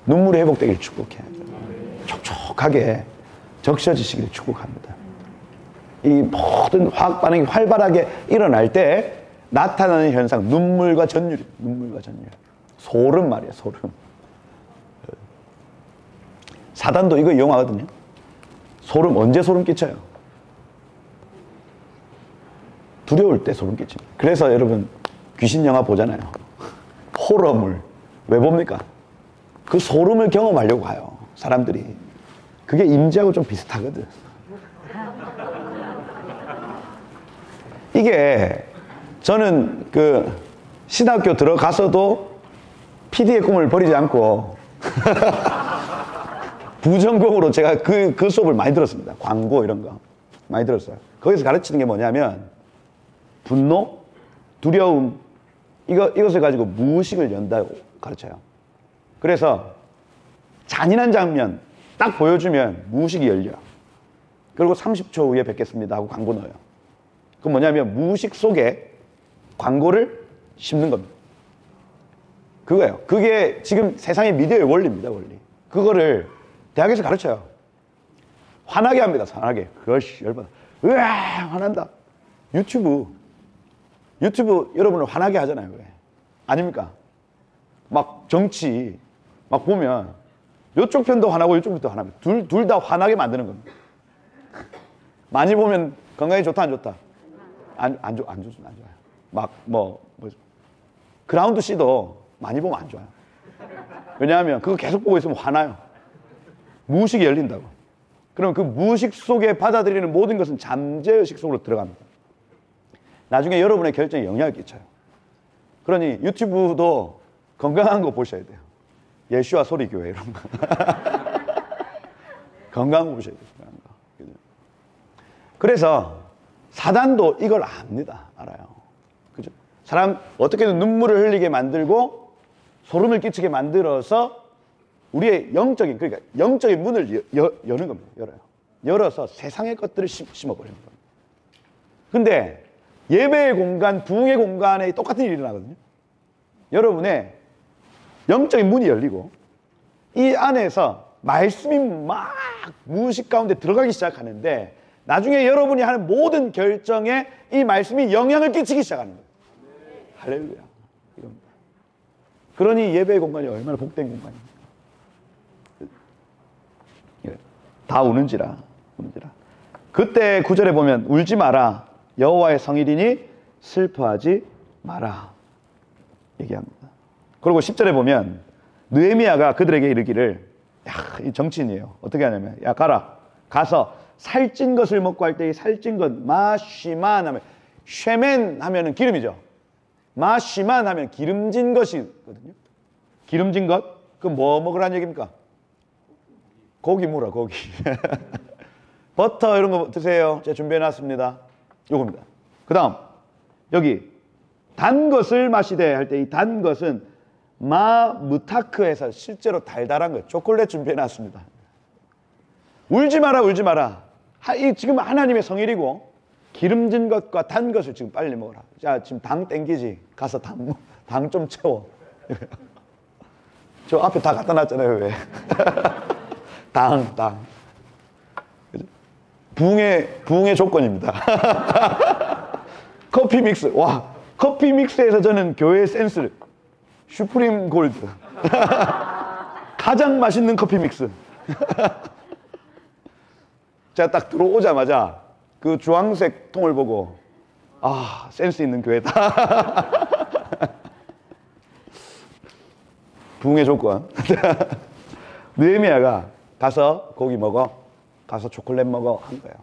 눈물이 회복되기를 축복해요. 촉촉하게 적셔지시기를 축복합니다. 이 모든 화학 반응이 활발하게 일어날 때 나타나는 현상, 눈물과 전율이에요. 눈물과 전율. 소름 말이에요, 소름. 사단도 이거 이용하거든요. 소름, 언제 소름 끼쳐요? 두려울 때 소름 끼칩니다. 그래서 여러분 귀신 영화 보잖아요. 호러물. 왜 봅니까? 그 소름을 경험하려고 가요, 사람들이. 그게 임재하고 좀 비슷하거든. 이게 저는 그 신학교 들어가서도 PD의 꿈을 버리지 않고 부전공으로 제가 그 수업을 많이 들었습니다. 광고 이런 거 많이 들었어요. 거기서 가르치는 게 뭐냐면 분노, 두려움, 이것을 가지고 무의식을 연다고 가르쳐요. 그래서 잔인한 장면 딱 보여주면 무의식이 열려. 그리고 30초 후에 뵙겠습니다 하고 광고 넣어요. 그건 뭐냐면 무의식 속에 광고를 심는 겁니다. 그거예요. 그게 지금 세상의 미디어의 원리입니다, 원리. 그거를 대학에서 가르쳐요. 화나게 합니다, 화나게. 그것이 열받아. 으아, 화난다. 유튜브 여러분을 화나게 하잖아요, 왜? 아닙니까? 막 정치 막 보면 이쪽 편도 화나고 이쪽 편도 화납니다. 둘 다 화나게 만드는 겁니다. 많이 보면 건강에 좋다, 안 좋다? 안 좋아요. 막 그라운드 C도 많이 보면 안 좋아요. 왜냐하면 그거 계속 보고 있으면 화나요. 무의식이 열린다고. 그럼 그 무의식 속에 받아들이는 모든 것은 잠재의식 속으로 들어갑니다. 나중에 여러분의 결정에 영향을 끼쳐요. 그러니 유튜브도 건강한 거 보셔야 돼요. 예수와 소리교회 이런 거. 건강한 거 보셔야 돼요. 건강한 거. 그래서 사단도 이걸 압니다. 알아요. 그죠? 사람 어떻게든 눈물을 흘리게 만들고 소름을 끼치게 만들어서 우리의 영적인, 그러니까 영적인 문을 여는 겁니다. 열어요. 열어서 세상의 것들을 심어버리는 겁니다. 근데 예배의 공간, 부흥의 공간에 똑같은 일이 일어나거든요. 여러분의 영적인 문이 열리고 이 안에서 말씀이 막 무의식 가운데 들어가기 시작하는데 나중에 여러분이 하는 모든 결정에 이 말씀이 영향을 끼치기 시작하는 거예요. 할렐루야. 이겁니다. 그러니 예배의 공간이 얼마나 복된 공간입니까? 다 우는지라. 그때 9절에 보면 울지 마라. 여호와의 성일이니 슬퍼하지 마라. 얘기합니다. 그리고 10절에 보면 느헤미야가 그들에게 이르기를, 이 정치인이에요. 어떻게 하냐면, 야 가라. 가서 살찐 것을 먹고 할 때 이 살찐 것 마쉬만 하면, 쉐멘 하면은 기름이죠. 마쉬만 하면 기름진 것이거든요. 기름진 것? 그럼 뭐 먹으라는 얘기입니까? 고기 물어, 고기. 버터 이런 거 드세요. 제가 준비해놨습니다. 요겁니다. 그 다음 여기 단 것을 마시되 할 때 이 단 것은 무타크에서 실제로 달달한 거예요. 초콜릿 준비해놨습니다. 울지 마라, 울지 마라. 지금 하나님의 성일이고 기름진 것과 단 것을 지금 빨리 먹어라. 자, 지금 당 땡기지. 가서 당 좀 채워. 저 앞에 다 갖다 놨잖아요. 왜? 당. 부흥의 조건입니다. 커피 믹스. 와, 커피 믹스에서 저는 교회의 센스를. 슈프림 골드. 가장 맛있는 커피 믹스. 제가 딱 들어오자마자 그 주황색 통을 보고, 아, 센스 있는 교회다. 부흥의 조건. 느헤미야가 가서 고기 먹어, 가서 초콜릿 먹어 한 거예요.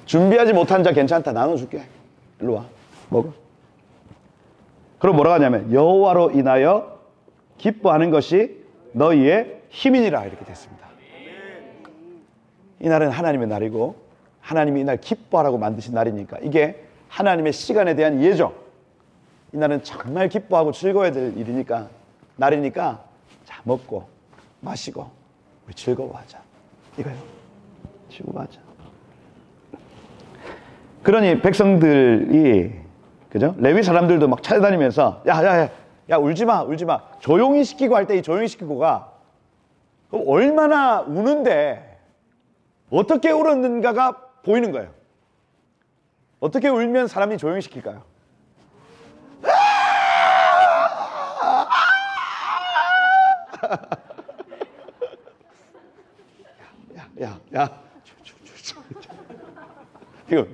준비하지 못한 자 괜찮다, 나눠줄게. 일로 와, 먹어. 그럼 뭐라고 하냐면 여호와로 인하여 기뻐하는 것이 너희의 힘이니라 이렇게 됐습니다. 이날은 하나님의 날이고 하나님이 이날 기뻐하라고 만드신 날이니까 이게 하나님의 시간에 대한 예정. 이날은 정말 기뻐하고 즐거워야 될 일이니까 날이니까 자 먹고 마시고 우리 즐거워하자. 이거요. 즐거워하자. 그러니 백성들이 그죠? 레위 사람들도 막 찾아다니면서 야 울지 마 조용히 시키고 할 때 이 조용히 시키고가 얼마나 우는데 어떻게 울었는가가 보이는 거예요. 어떻게 울면 사람이 조용히 시킬까요? 야 이거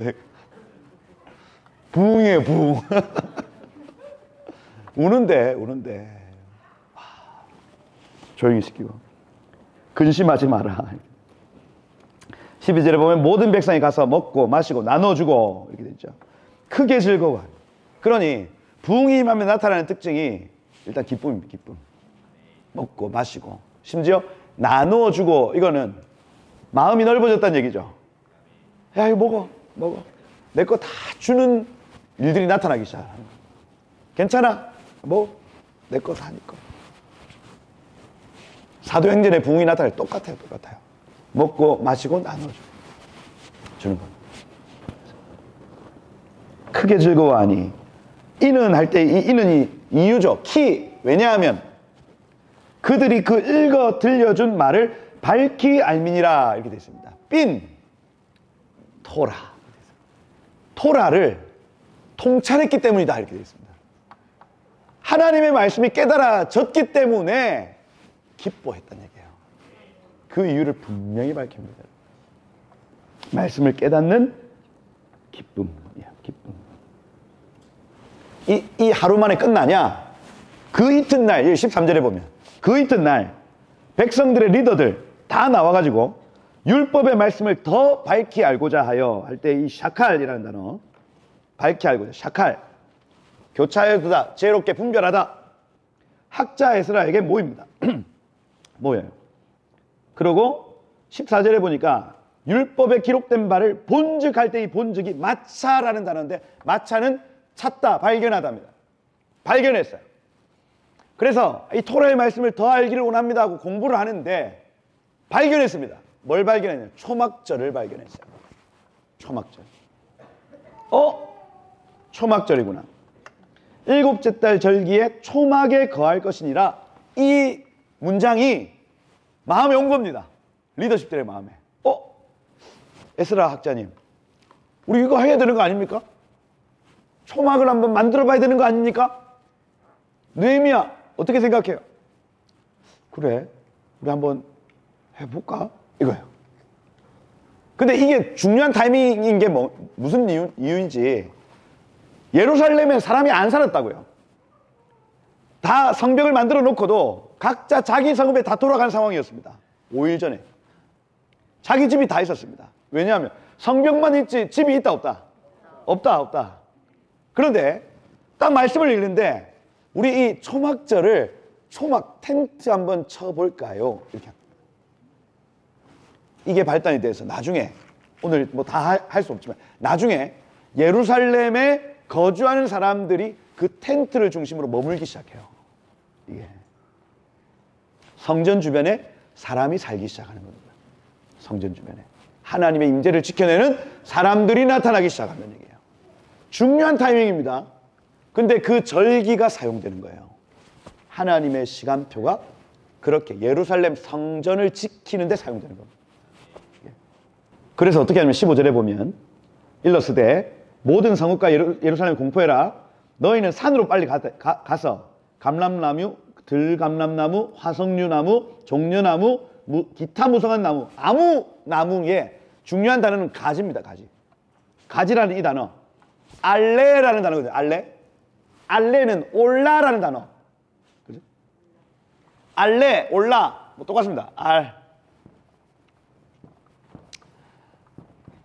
부흥이에요, 부흥. 우는데 조용히 시키고 근심하지 마라. 12절에 보면 모든 백성이 가서 먹고 마시고 나눠주고 이렇게 되죠. 크게 즐거워하요. 그러니 부흥이 임하면 나타나는 특징이 일단 기쁨입니다. 기쁨. 먹고 마시고 심지어 나눠주고 이거는 마음이 넓어졌다는 얘기죠. 야 이거 먹어. 내 거 다 주는 일들이 나타나기 시작하는 거예요. 괜찮아. 뭐 내 거 다 네 거. 사도행전의 부흥이 나타날 똑같아요. 먹고 마시고 나눠주는 겁니다. 크게 즐거워하니 이는 할 때 이 이는이 이유죠. 키. 왜냐하면 그들이 그 읽어 들려준 말을 밝히 알미니라 이렇게 되어 있습니다. 빈 토라를 통찰했기 때문이다 이렇게 되어 있습니다. 하나님의 말씀이 깨달아졌기 때문에 기뻐했다는 얘기예요. 그 이유를 분명히 밝힙니다. 말씀을 깨닫는 기쁨. 이 하루 만에 끝나냐? 그 이튿날 13절에 보면 그 이튿날 백성들의 리더들 다 나와가지고 율법의 말씀을 더 밝히 알고자 하여 할 때 이 샤칼이라는 단어 밝히 알고자 샤칼 교차하여두다 지혜롭게 분별하다 학자 에스라에게 모입니다. 모여요. 그리고 14절에 보니까 율법에 기록된 바를 본즉 할 때 이 본즉이 마차라는 단어인데 마차는 찾다 발견하다입니다. 발견했어요. 그래서 이 토라의 말씀을 더 알기를 원합니다 하고 공부를 하는데 발견했습니다. 뭘 발견했냐면 초막절을 발견했어요. 초막절. 초막절이구나. 일곱째 달 절기에 초막에 거할 것이니라. 이 문장이 마음에 온 겁니다. 리더십들의 마음에. 에스라 학자님, 우리 이거 해야 되는 거 아닙니까? 초막을 한번 만들어 봐야 되는 거 아닙니까? 느헤미야 어떻게 생각해요? 그래, 우리 한번 해볼까? 이거예요. 근데 이게 중요한 타이밍인 게 무슨 이유인지 예루살렘에 사람이 안 살았다고요. 다 성벽을 만들어 놓고도 각자 자기 성읍에 다 돌아간 상황이었습니다. 5일 전에. 자기 집이 다 있었습니다. 왜냐하면 성벽만 있지 집이 있다 없다? 없다. 그런데 딱 말씀을 읽는데 우리 이 초막절을 초막 텐트 한번 쳐볼까요? 이렇게 합니다. 이게 발단이 돼서 나중에 오늘 뭐 다 할 수 없지만 나중에 예루살렘에 거주하는 사람들이 그 텐트를 중심으로 머물기 시작해요. 이게 성전 주변에 사람이 살기 시작하는 겁니다. 성전 주변에 하나님의 임재를 지켜내는 사람들이 나타나기 시작한다는 얘기예요. 중요한 타이밍입니다. 근데 그 절기가 사용되는 거예요. 하나님의 시간표가 그렇게 예루살렘 성전을 지키는 데 사용되는 겁니다. 그래서 어떻게 하냐면 15절에 보면 일러스되 모든 성읍과 예루살렘 공포해라. 너희는 산으로 빨리 가서 감람나무, 들감람나무, 화석류나무, 종려나무, 기타 무성한 나무, 아무 나무에 중요한 단어는 가지입니다. 가지라는 이 단어 알레라는 단어거든요. 알레는 올라라는 단어. 그죠? 알레, 올라 뭐 똑같습니다.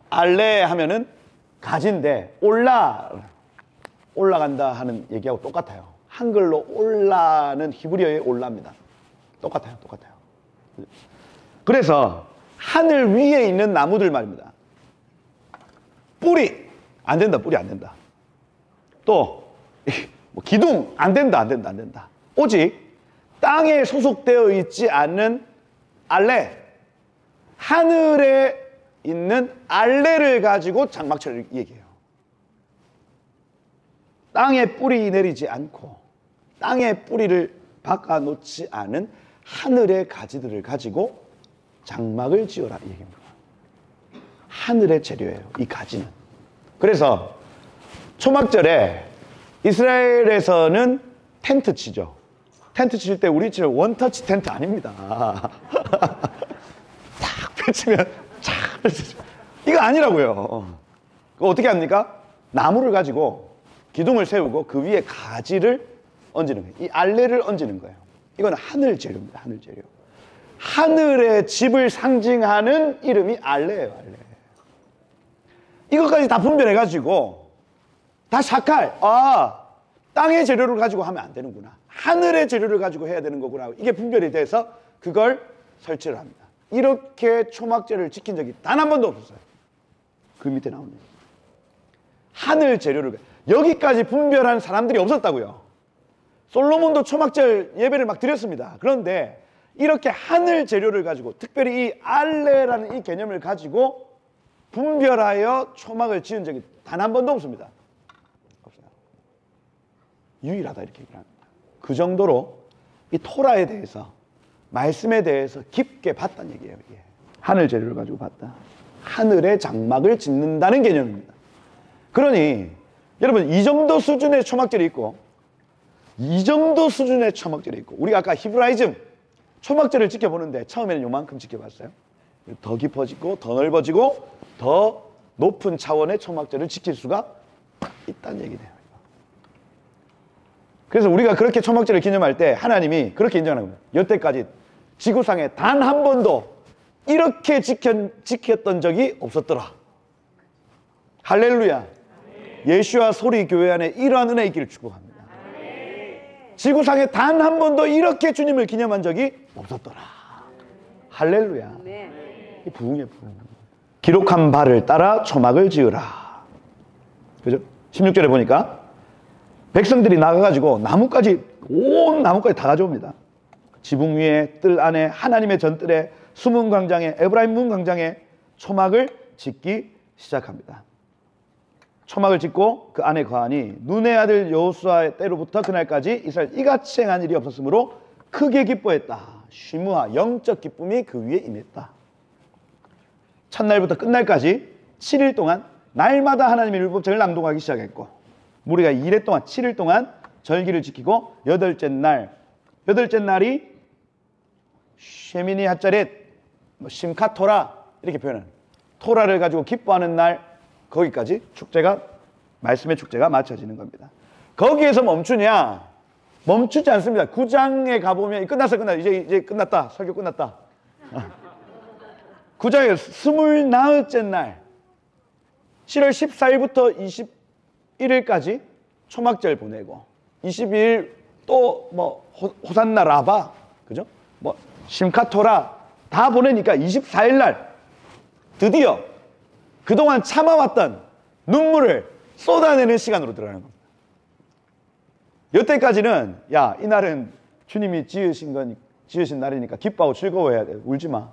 알레 하면은 가지인데 올라간다 하는 얘기하고 똑같아요. 한글로 올라는 히브리어의 올라입니다. 똑같아요. 그래서 하늘 위에 있는 나무들 말입니다. 뿌리 안 된다. 뿌리 안 된다. 또 뭐 기둥 안 된다. 안 된다. 안 된다. 오직 땅에 소속되어 있지 않는 알레, 하늘에 있는 알레를 가지고 장막철을 얘기해요. 땅에 뿌리 내리지 않고 땅에 뿌리를 박아놓지 않은 하늘의 가지들을 가지고 장막을 지어라 이 얘기입니다. 하늘의 재료예요, 이 가지는. 그래서 초막절에 이스라엘에서는 텐트 치죠. 텐트 칠 때 우리처럼 원터치 텐트 아닙니다. 탁 펼치면 쫙 펼치죠. 이거 아니라고요. 그거 어떻게 합니까? 나무를 가지고 기둥을 세우고 그 위에 가지를 얹는 거예요. 이 알레를 얹는 거예요. 이건 하늘 재료입니다. 하늘 재료. 하늘의 집을 상징하는 이름이 알레예요. 알레. 이것까지 다 분별해가지고 다 샤칼. 땅의 재료를 가지고 하면 안 되는구나. 하늘의 재료를 가지고 해야 되는 거구나. 이게 분별이 돼서 그걸 설치를 합니다. 이렇게 초막절을 지킨 적이 단 한 번도 없었어요. 그 밑에 나오네요. 하늘 재료를 여기까지 분별한 사람들이 없었다고요. 솔로몬도 초막절 예배를 막 드렸습니다. 그런데 이렇게 하늘 재료를 가지고 특별히 이 알레라는 이 개념을 가지고 분별하여 초막을 지은 적이 단 한 번도 없습니다. 없어요. 유일하다 이렇게 얘기를 합니다. 그 정도로 이 토라에 대해서 말씀에 대해서 깊게 봤다는 얘기예요. 이게. 하늘 재료를 가지고 봤다. 하늘의 장막을 짓는다는 개념입니다. 그러니 여러분 이 정도 수준의 초막절이 있고 이 정도 수준의 초막절이 있고 우리가 아까 히브라이즘 초막절을 지켜보는데 처음에는 요만큼 지켜봤어요. 더 깊어지고 더 넓어지고 더 높은 차원의 초막절을 지킬 수가 있다는 얘기네요. 그래서 우리가 그렇게 초막절을 기념할 때 하나님이 그렇게 인정하는 거예요. 여태까지 지구상에 단 한 번도 이렇게 지켰던 적이 없었더라. 할렐루야. 예수와 소리 교회 안에 이러한 은혜 있기를 축복합니다. 지구상에 단 한 번도 이렇게 주님을 기념한 적이 없었더라. 할렐루야. 이 부흥이에요, 부흥. 기록한 바를 따라 초막을 지으라. 그죠? 16절에 보니까 백성들이 나가가지고 나무까지, 온 나무까지 다 가져옵니다. 지붕 위에, 뜰 안에, 하나님의 전뜰에, 수문 광장에, 에브라임 문 광장에 초막을 짓기 시작합니다. 초막을 짓고 그 안에 거하니 눈의 아들 여호수아의 때로부터 그날까지 이스라엘 이같이 행한 일이 없었으므로 크게 기뻐했다. 쉬무하 영적 기쁨이 그 위에 임했다. 첫날부터 끝날까지 7일 동안 날마다 하나님의 율법책을 낭독하기 시작했고 우리가 2일 동안 7일 동안 절기를 지키고 여덟째 날이 쉐미니 핫자렛 심카 토라 이렇게 표현하는 토라를 가지고 기뻐하는 날 거기까지 축제가 말씀의 축제가 마쳐지는 겁니다. 거기에서 멈추냐? 멈추지 않습니다. 9장에 가보면 끝났어 이제 끝났다. 설교 끝났다. 9장에 29째 날 7월 14일부터 21일까지 초막절 보내고 22일 또 뭐 호산나 라바 그죠? 뭐 심카토라 다 보내니까 24일 날 드디어 그동안 참아왔던 눈물을 쏟아내는 시간으로 들어가는 겁니다. 여태까지는 야, 이날은 주님이 지으신 날이니까 기뻐하고 즐거워해야 돼. 울지 마.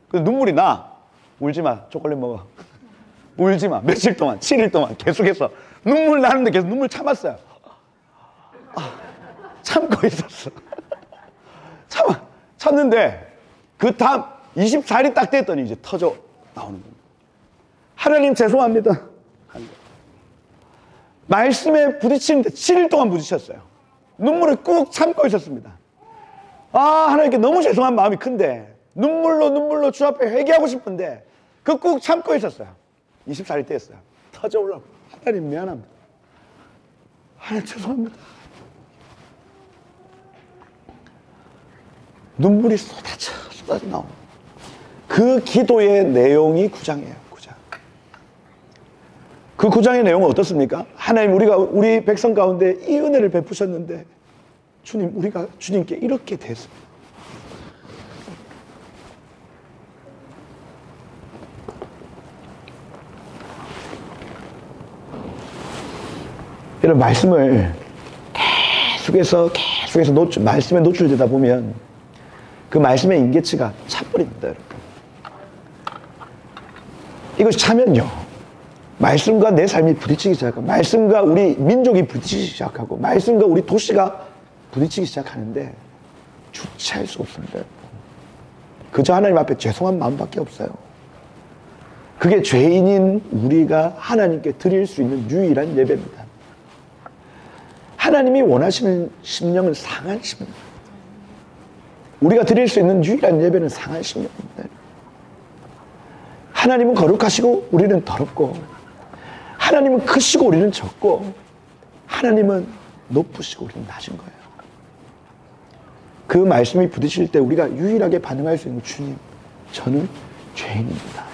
근데 눈물이 나. 울지 마. 초콜릿 먹어. 울지 마. 며칠 동안, 7일 동안 계속해서 눈물 나는데 계속 눈물 참았어요. 참고 있었어. 참는데 그 다음 24일이 딱 됐더니 이제 터져 나오는 겁니다. 하나님 죄송합니다. 말씀에 부딪히는데 7일 동안 부딪혔어요. 눈물을 꾹 참고 있었습니다. 하나님께 너무 죄송한 마음이 큰데 눈물로 주 앞에 회개하고 싶은데 그 꾹 참고 있었어요. 24일 때였어요. 터져 올라오고 하나님 미안합니다. 하나님 죄송합니다. 눈물이 쏟아져 나오는 그 기도의 내용이 9장이에요. 9장. 그 9장의 내용은 어떻습니까? 하나님 우리 백성 가운데 이 은혜를 베푸셨는데 주님 우리가 주님께 이렇게 됐습니다. 이런 말씀을 계속해서 말씀에 노출되다 보면 그 말씀의 임계치가 차버립니다, 여러분. 이것이 차면요, 말씀과 내 삶이 부딪히기 시작하고, 말씀과 우리 민족이 부딪히기 시작하고, 말씀과 우리 도시가 부딪히기 시작하는데 주체할 수가 없습니다. 그저 하나님 앞에 죄송한 마음밖에 없어요. 그게 죄인인 우리가 하나님께 드릴 수 있는 유일한 예배입니다. 하나님이 원하시는 심령은 상한 심령. 우리가 드릴 수 있는 유일한 예배는 상한 심령입니다. 하나님은 거룩하시고 우리는 더럽고, 하나님은 크시고 우리는 적고, 하나님은 높으시고 우리는 낮은 거예요. 그 말씀이 부딪힐 때 우리가 유일하게 반응할 수 있는, 주님, 저는 죄인입니다.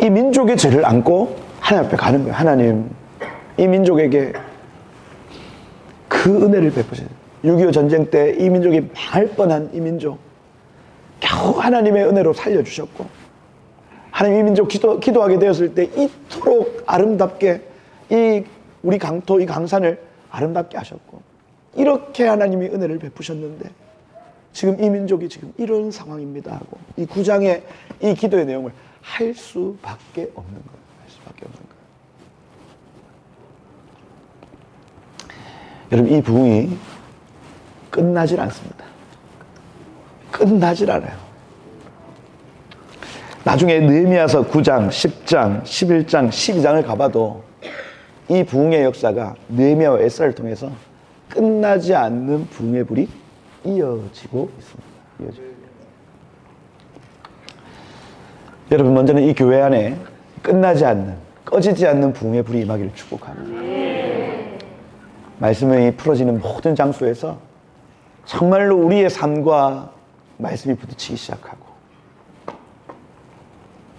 이 민족의 죄를 안고 하나님 앞에 가는 거예요. 하나님, 이 민족에게 그 은혜를 베푸세요. 6.25 전쟁 때 이 민족이 망할 뻔한 이 민족, 겨우 하나님의 은혜로 살려주셨고, 하나님 이 민족 기도하게 되었을 때 이토록 아름답게 이 우리 강토, 이 강산을 아름답게 하셨고, 이렇게 하나님이 은혜를 베푸셨는데 지금 이 민족이 지금 이런 상황입니다 하고 이 9장의 이 기도의 내용을 할 수밖에 없는 거예요. 할 수밖에 없는 거예요. 여러분, 이 부흥이 끝나질 않습니다. 끝나질 않아요. 나중에 느헤미야서 9장, 10장, 11장, 12장을 가봐도 이 부흥의 역사가 느헤미야와 에스라를 통해서 끝나지 않는 부흥의 불이 이어지고 있습니다. 이어지고. 여러분, 먼저는 이 교회 안에 끝나지 않는, 꺼지지 않는 부흥의 불이 임하기를 축복합니다. 말씀이 풀어지는 모든 장소에서 정말로 우리의 삶과 말씀이 부딪히기 시작하고,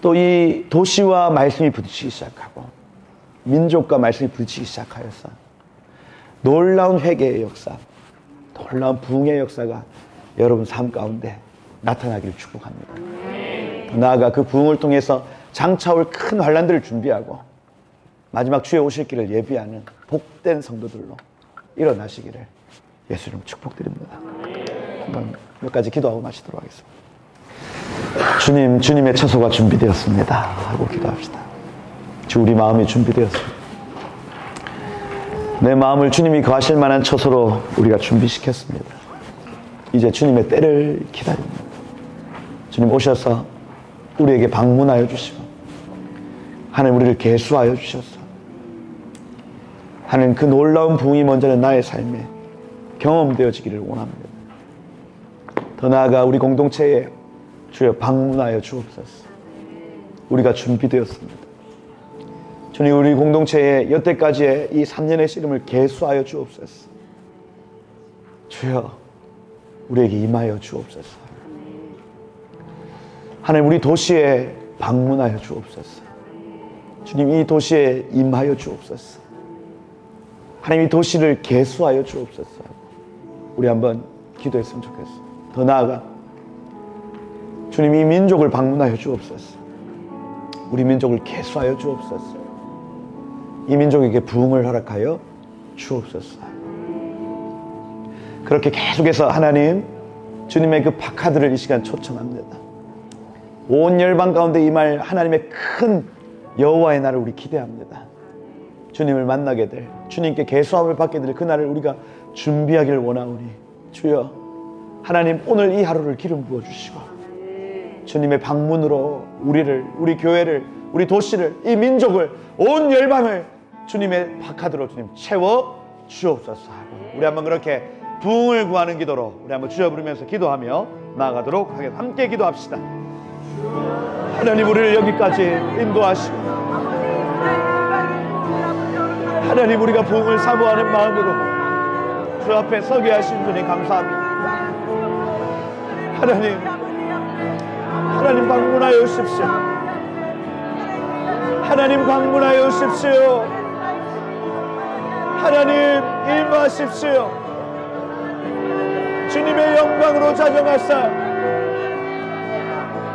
또 이 도시와 말씀이 부딪히기 시작하고, 민족과 말씀이 부딪히기 시작하여서 놀라운 회개의 역사, 놀라운 부흥의 역사가 여러분 삶 가운데 나타나기를 축복합니다. 나아가 그 부흥을 통해서 장차올 큰 환란들을 준비하고 마지막 주의 오실 길을 예비하는 복된 성도들로 일어나시기를 예수 이름 축복드립니다. 한번 몇 가지 기도하고 마치도록 하겠습니다. 주님, 주님의 처소가 준비되었습니다 하고 기도합시다. 주, 우리 마음이 준비되었습니다. 내 마음을 주님이 거하실 만한 처소로 우리가 준비시켰습니다. 이제 주님의 때를 기다립니다. 주님 오셔서 우리에게 방문하여 주시고, 하나님 우리를 계수하여 주셔서 하나님 그 놀라운 부흥이 먼저는 나의 삶에 경험되어지기를 원합니다. 더 나아가 우리 공동체에 주여 방문하여 주옵소서. 우리가 준비되었습니다. 주님, 우리 공동체의 여태까지의 이 3년의 씨름을 계수하여 주옵소서. 주여, 우리에게 임하여 주옵소서. 하나님, 우리 도시에 방문하여 주옵소서. 주님, 이 도시에 임하여 주옵소서. 하나님, 이 도시를 계수하여 주옵소서. 우리 한번 기도했으면 좋겠어요. 더 나아가 주님, 이 민족을 방문하여 주옵소서. 우리 민족을 계수하여 주옵소서. 이 민족에게 부흥을 허락하여 주옵소서. 그렇게 계속해서 하나님, 주님의 그 박하들을 이 시간 초청합니다. 온 열방 가운데 임할 하나님의 큰 여호와의 날을 우리 기대합니다. 주님을 만나게 될, 주님께 계수함을 받게 될 그날을 우리가 준비하기를 원하오니, 주여 하나님, 오늘 이 하루를 기름 부어주시고 주님의 방문으로 우리를, 우리 교회를, 우리 도시를, 이 민족을, 온 열방을 주님의 박하드로 주님 채워 주옵소서 하고, 우리 한번 그렇게 부흥을 구하는 기도로 우리 한번 주여 부르면서 기도하며 나아가도록 하겠습니다. 함께 기도합시다. 하나님, 우리를 여기까지 인도하시고, 하나님, 우리가 부흥을 사모하는 마음으로 주 앞에 서게 하신 주님 감사합니다. 하나님 방문하여 오십시오. 하나님 방문하여 오십시오. 하나님 임하십시오. 주님의 영광으로 자정하사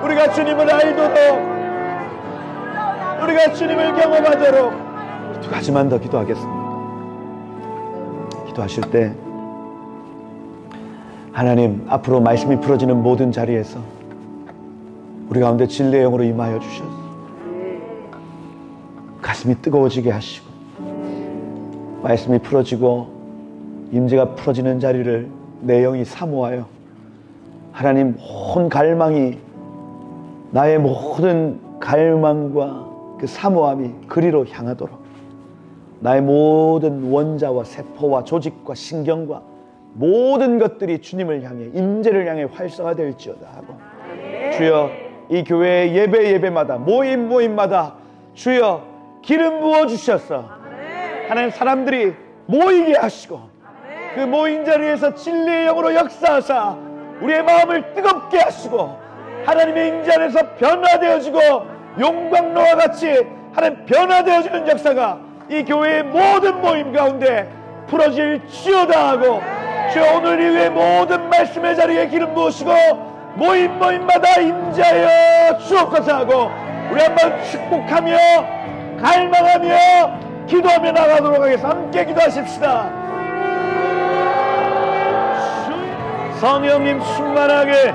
우리가 주님을 알도록, 우리가 주님을 경험하도록 두 가지만 더 기도하겠습니다. 기도하실 때 하나님, 앞으로 말씀이 풀어지는 모든 자리에서 우리 가운데 진리의 영으로 임하여 주셔서 가슴이 뜨거워지게 하시고 말씀이 풀어지고 임재가 풀어지는 자리를 내 영이 사모하여 하나님, 온 갈망이, 나의 모든 갈망과 그 사모함이 그리로 향하도록 나의 모든 원자와 세포와 조직과 신경과 모든 것들이 주님을 향해, 임재를 향해 활성화될지어다 하고, 주여, 이 교회의 예배마다, 모임마다 주여 기름 부어주셔서 하나님, 사람들이 모이게 하시고 그 모인 자리에서 진리의 영으로 역사하사 우리의 마음을 뜨겁게 하시고 하나님의 임재 안에서 변화되어지고 용광로와 같이 하나님 변화되어지는 역사가 이 교회의 모든 모임 가운데 풀어질지어다 하고, 주여, 오늘 이후에 모든 말씀의 자리에 기름 부으시고 모임마다 임재하여 주옵소서 하고, 우리 한번 축복하며 갈망하며 기도하며 나가도록 하겠습니다. 함께 기도하십시다. 성령님 충만하게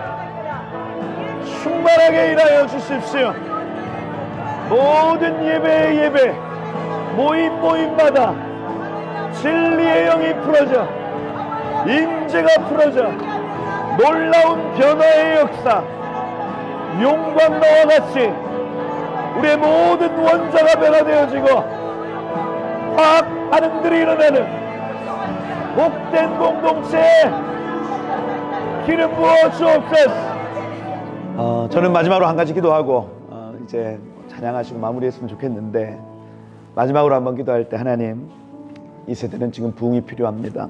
일하여 주십시오. 모든 예배 모임마다 진리의 영이 풀어져 임재가 풀어져 놀라운 변화의 역사, 용광로와 같이 우리의 모든 원자가 변화되어지고 화학 반응들이 일어나는 복된 공동체에 기름 부어 주옵소서. 저는 마지막으로 한 가지 기도하고 이제 찬양하시고 마무리했으면 좋겠는데, 마지막으로 한번 기도할 때, 하나님, 이 세대는 지금 부흥이 필요합니다.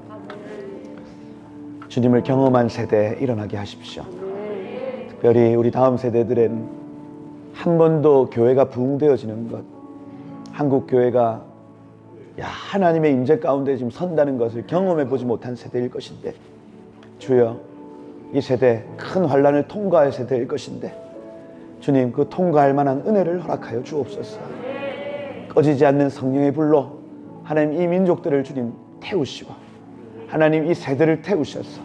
주님을 경험한 세대에 일어나게 하십시오. 특별히 우리 다음 세대들은 한 번도 교회가 부흥되어지는 것, 한국 교회가 하나님의 임재 가운데 지금 선다는 것을 경험해 보지 못한 세대일 것인데, 주여, 이 세대 큰 환난을 통과할 세대일 것인데 주님, 그 통과할 만한 은혜를 허락하여 주옵소서. 꺼지지 않는 성령의 불로 하나님, 이 민족들을 주님 태우시고 하나님, 이 세대를 태우셔서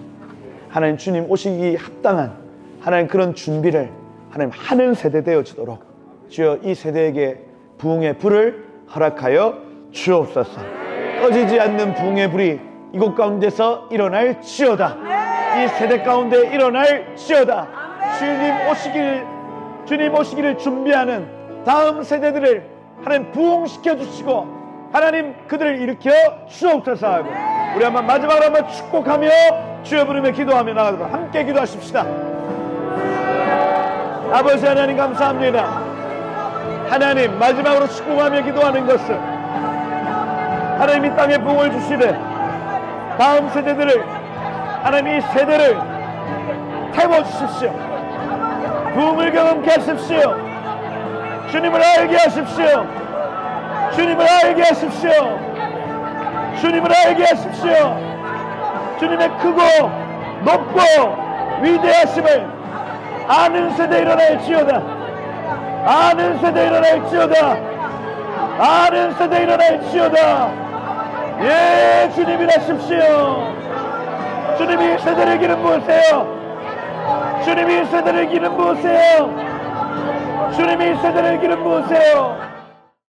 하나님, 주님 오시기 합당한 하나님 그런 준비를 하나님 하는 세대 되어지도록 주여, 이 세대에게 부흥의 불을 허락하여 주옵소서. 꺼지지 않는 부흥의 불이 이곳 가운데서 일어날지어다. 이 세대 가운데 일어날지어다. 주님 오시기를 준비하는 다음 세대들을 하나님 부흥시켜 주시고 하나님 그들을 일으켜 주옵소서 하고, 우리 한번 마지막으로 한번 축복하며 주여 부르며 기도하며 나가도록 함께 기도하십시다. 아버지 하나님, 감사합니다. 하나님, 마지막으로 축복하며 기도하는 것은 하나님, 이 땅에 부흥을 주시되 다음 세대들을, 하나님 이 세대를 태워주십시오. 부흥을 경험케 하십시오. 주님을 알게 하십시오. 주님을 알게 하십시오. 주님을 알게 하십시오. 주님의 크고 높고 위대하심을 아는 세대 일어날지어다. 아는 세대 일어날지어다. 아는 세대 일어날지어다. 예, 주님 일하십시오. 주님이 세대를 기름 부으세요. 주님이 세대를 기름 부으세요. 주님이 세대를 기름 부으세요.